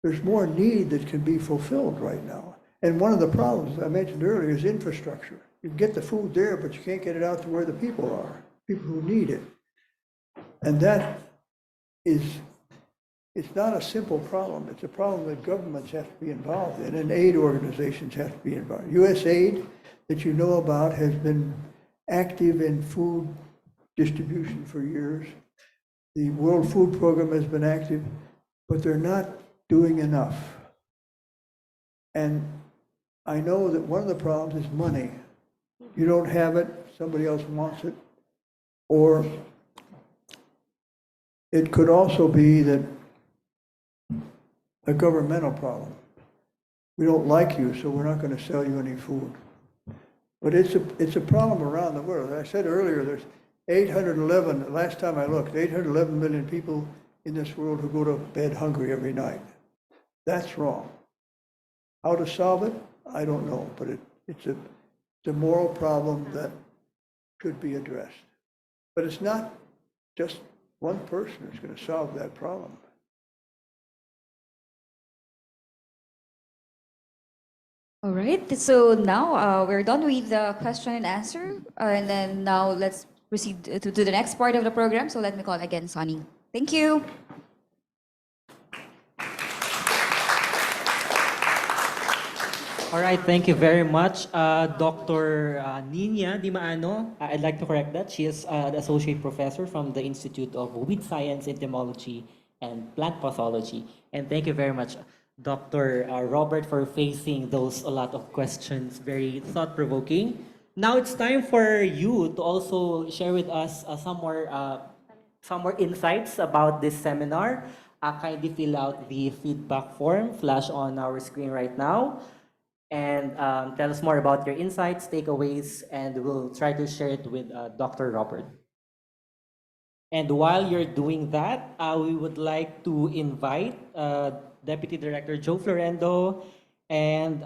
There's more need that can be fulfilled right now. And one of the problems I mentioned earlier is infrastructure. You can get the food there, but you can't get it out to where the people are, people who need it. And that is, it's not a simple problem. It's a problem that governments have to be involved in, and aid organizations have to be involved. USAID, that you know about, has been active in food distribution for years. The World Food Program has been active, but they're not doing enough. And I know that one of the problems is money. You don't have it, somebody else wants it. Or it could also be that a governmental problem. We don't like you, so we're not going to sell you any food. But it's a problem around the world. As I said earlier, there's 811, last time I looked, 811 million people in this world who go to bed hungry every night. That's wrong. How to solve it? I don't know, but it's a moral problem that should be addressed. But it's not just one person who's going to solve that problem. All right, so now we're done with the question and answer. And then now let's proceed to the next part of the program. So let me call again Sonny. Thank you. All right, thank you very much, Dr. Nina Di Maano. I'd like to correct that. She is the associate professor from the Institute of Weed Science, Entomology, and Plant Pathology. And thank you very much, Dr. Robert, for facing those a lot of questions, very thought-provoking. Now it's time for you to also share with us some more insights about this seminar. Kindly fill out the feedback form, flash on our screen right now, and tell us more about your insights, takeaways, and we'll try to share it with Dr. Robert. And while you're doing that, we would like to invite Deputy Director Joe Florendo and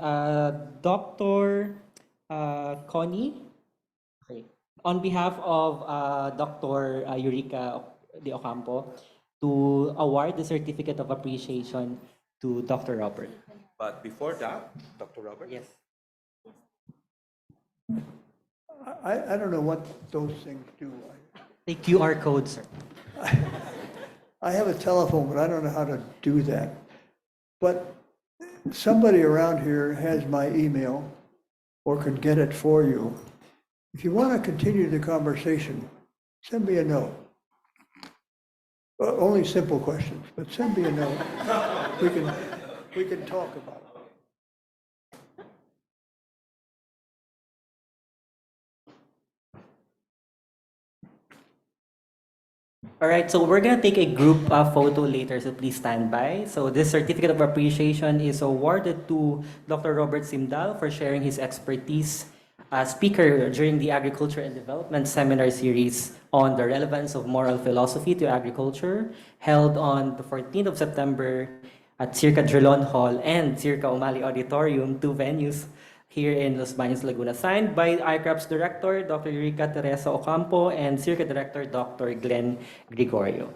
Dr. Connie, okay, on behalf of Dr. Eureka de Ocampo, to award the Certificate of Appreciation to Dr. Robert. But before that, Dr. Robert? Yes. I don't know what those things do. The QR code, sir. I have a telephone, but I don't know how to do that. But somebody around here has my email or could get it for you. If you want to continue the conversation, send me a note. Only simple questions, but send me a note. We can talk about it. All right, so we're gonna take a group photo later, so please stand by. So this certificate of appreciation is awarded to Dr. Robert Zimdahl for sharing his expertise as speaker during the Agriculture and Development Seminar Series on the relevance of moral philosophy to agriculture, held on the 14th of September at SEARCA Drillon Hall and SEARCA Umali Auditorium, two venues here in Los Baños, Laguna, signed by ICRAP's director, Dr. Eureka Teresa Ocampo, and SEARCA director, Dr. Glenn Gregorio.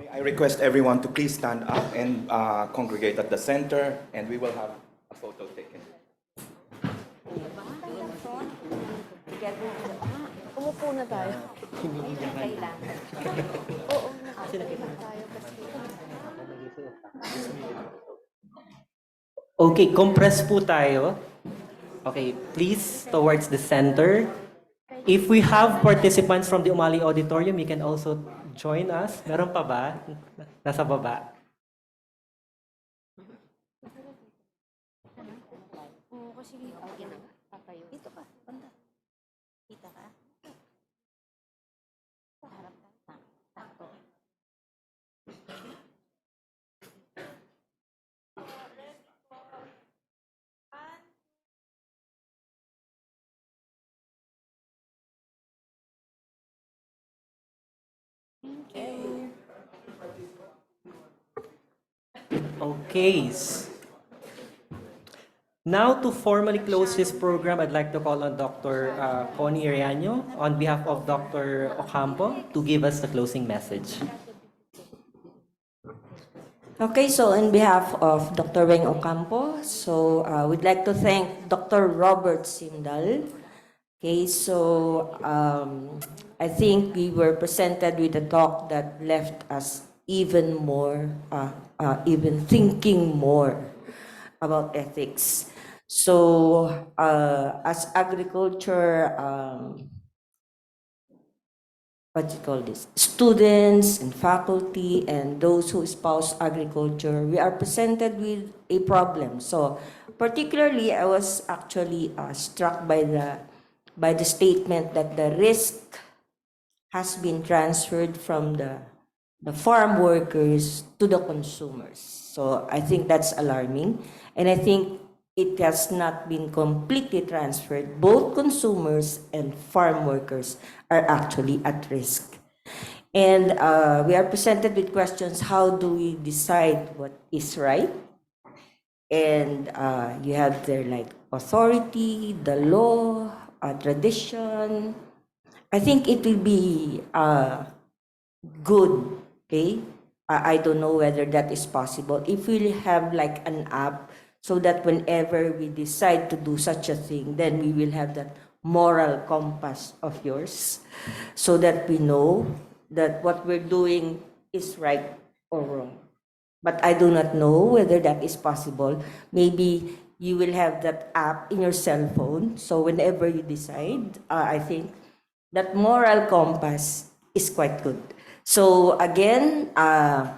May I request everyone to please stand up and congregate at the center, and we will have a photo taken. Umupo na tayo. Kailangan. Oo, nakapagod tayo kasi. Okay, compress po tayo. Okay, please, towards the center. If we have participants from the Umali Auditorium, you can also join us. Meron pa ba? Nasa baba. Oo, kasi okay na. Patayo. Dito ka, banda. Kita ka. Harap ka. Takto. Okay. Now, to formally close this program, I'd like to call on Dr. Connie Iriano on behalf of Dr. Ocampo to give us the closing message. Okay, so on behalf of Dr. Weng Ocampo, we'd like to thank Dr. Robert Zimdahl. Okay, so I think we were presented with a talk that left us even more, even thinking more about ethics. So as agriculture, what do you call this? Students and faculty and those who espouse agriculture, we are presented with a problem. So particularly, I was actually struck by the statement that the risk has been transferred from the farm workers to the consumers. So I think that's alarming. And I think it has not been completely transferred. Both consumers and farm workers are actually at risk. And we are presented with questions, how do we decide what is right? And you have there like authority, the law, tradition. I think it will be good, okay? I don't know whether that is possible. If we have like an app so that whenever we decide to do such a thing, then we will have that moral compass of yours so that we know that what we're doing is right or wrong. But I do not know whether that is possible. Maybe you will have that app in your cell phone. So whenever you decide, I think that moral compass is quite good. So again, I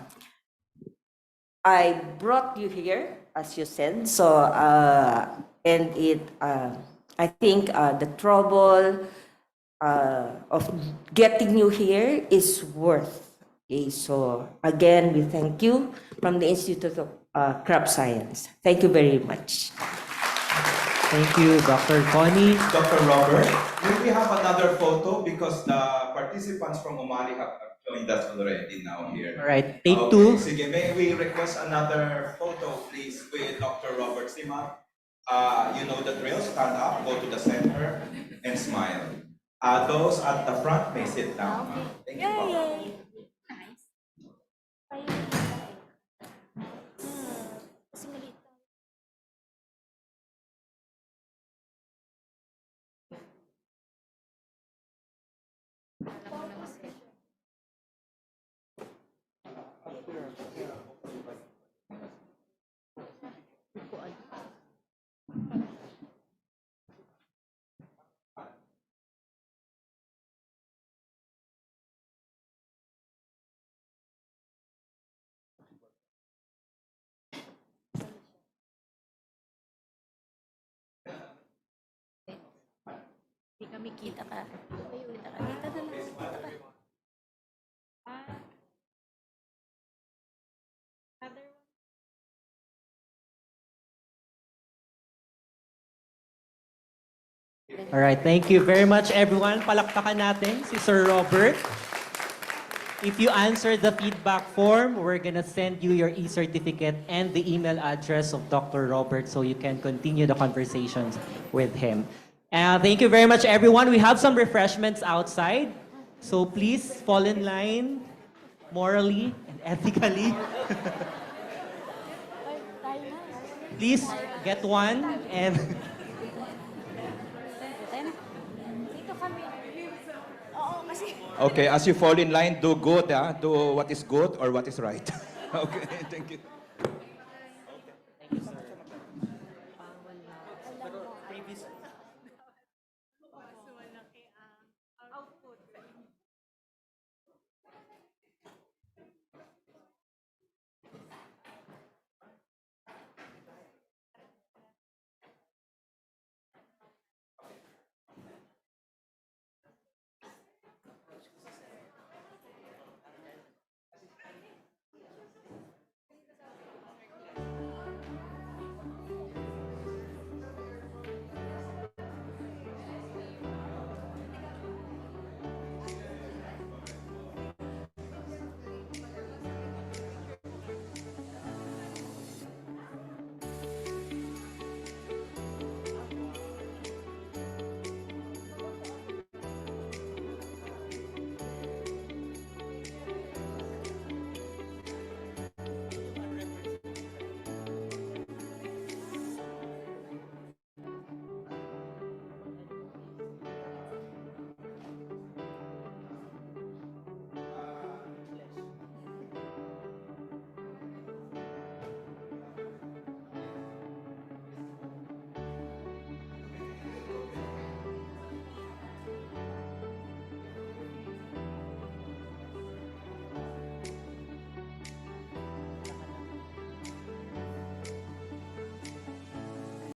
brought you here, as you said. So and I think the trouble of getting you here is worth. Okay, so again, we thank you from the Institute of Crop Science. Thank you very much. Thank you, Dr. Connie. Dr. Robert, may we have another photo because the participants from Umali have joined us already now here. All right, take Okay, two. sige, may we request another photo, please, with Dr. Robert Sima. You know the drill, stand up, go to the center, and smile. Those at the front may sit down. Thank you, po. Nice. Kasi maliit. Hindi kami kita ka. Kita ka. Kita na lang. Kita ka. All right, thank you very much, everyone. Palakpakan natin si Sir Robert. If you answer the feedback form, we're gonna send you your e-certificate and the email address of Dr. Robert so you can continue the conversations with him. Thank you very much, everyone. We have some refreshments outside, so please fall in line morally and ethically. Please get one and Dito kami. Oo, kasi... Okay, as you fall in line, do good, do what is good or what is right. Okay, thank you.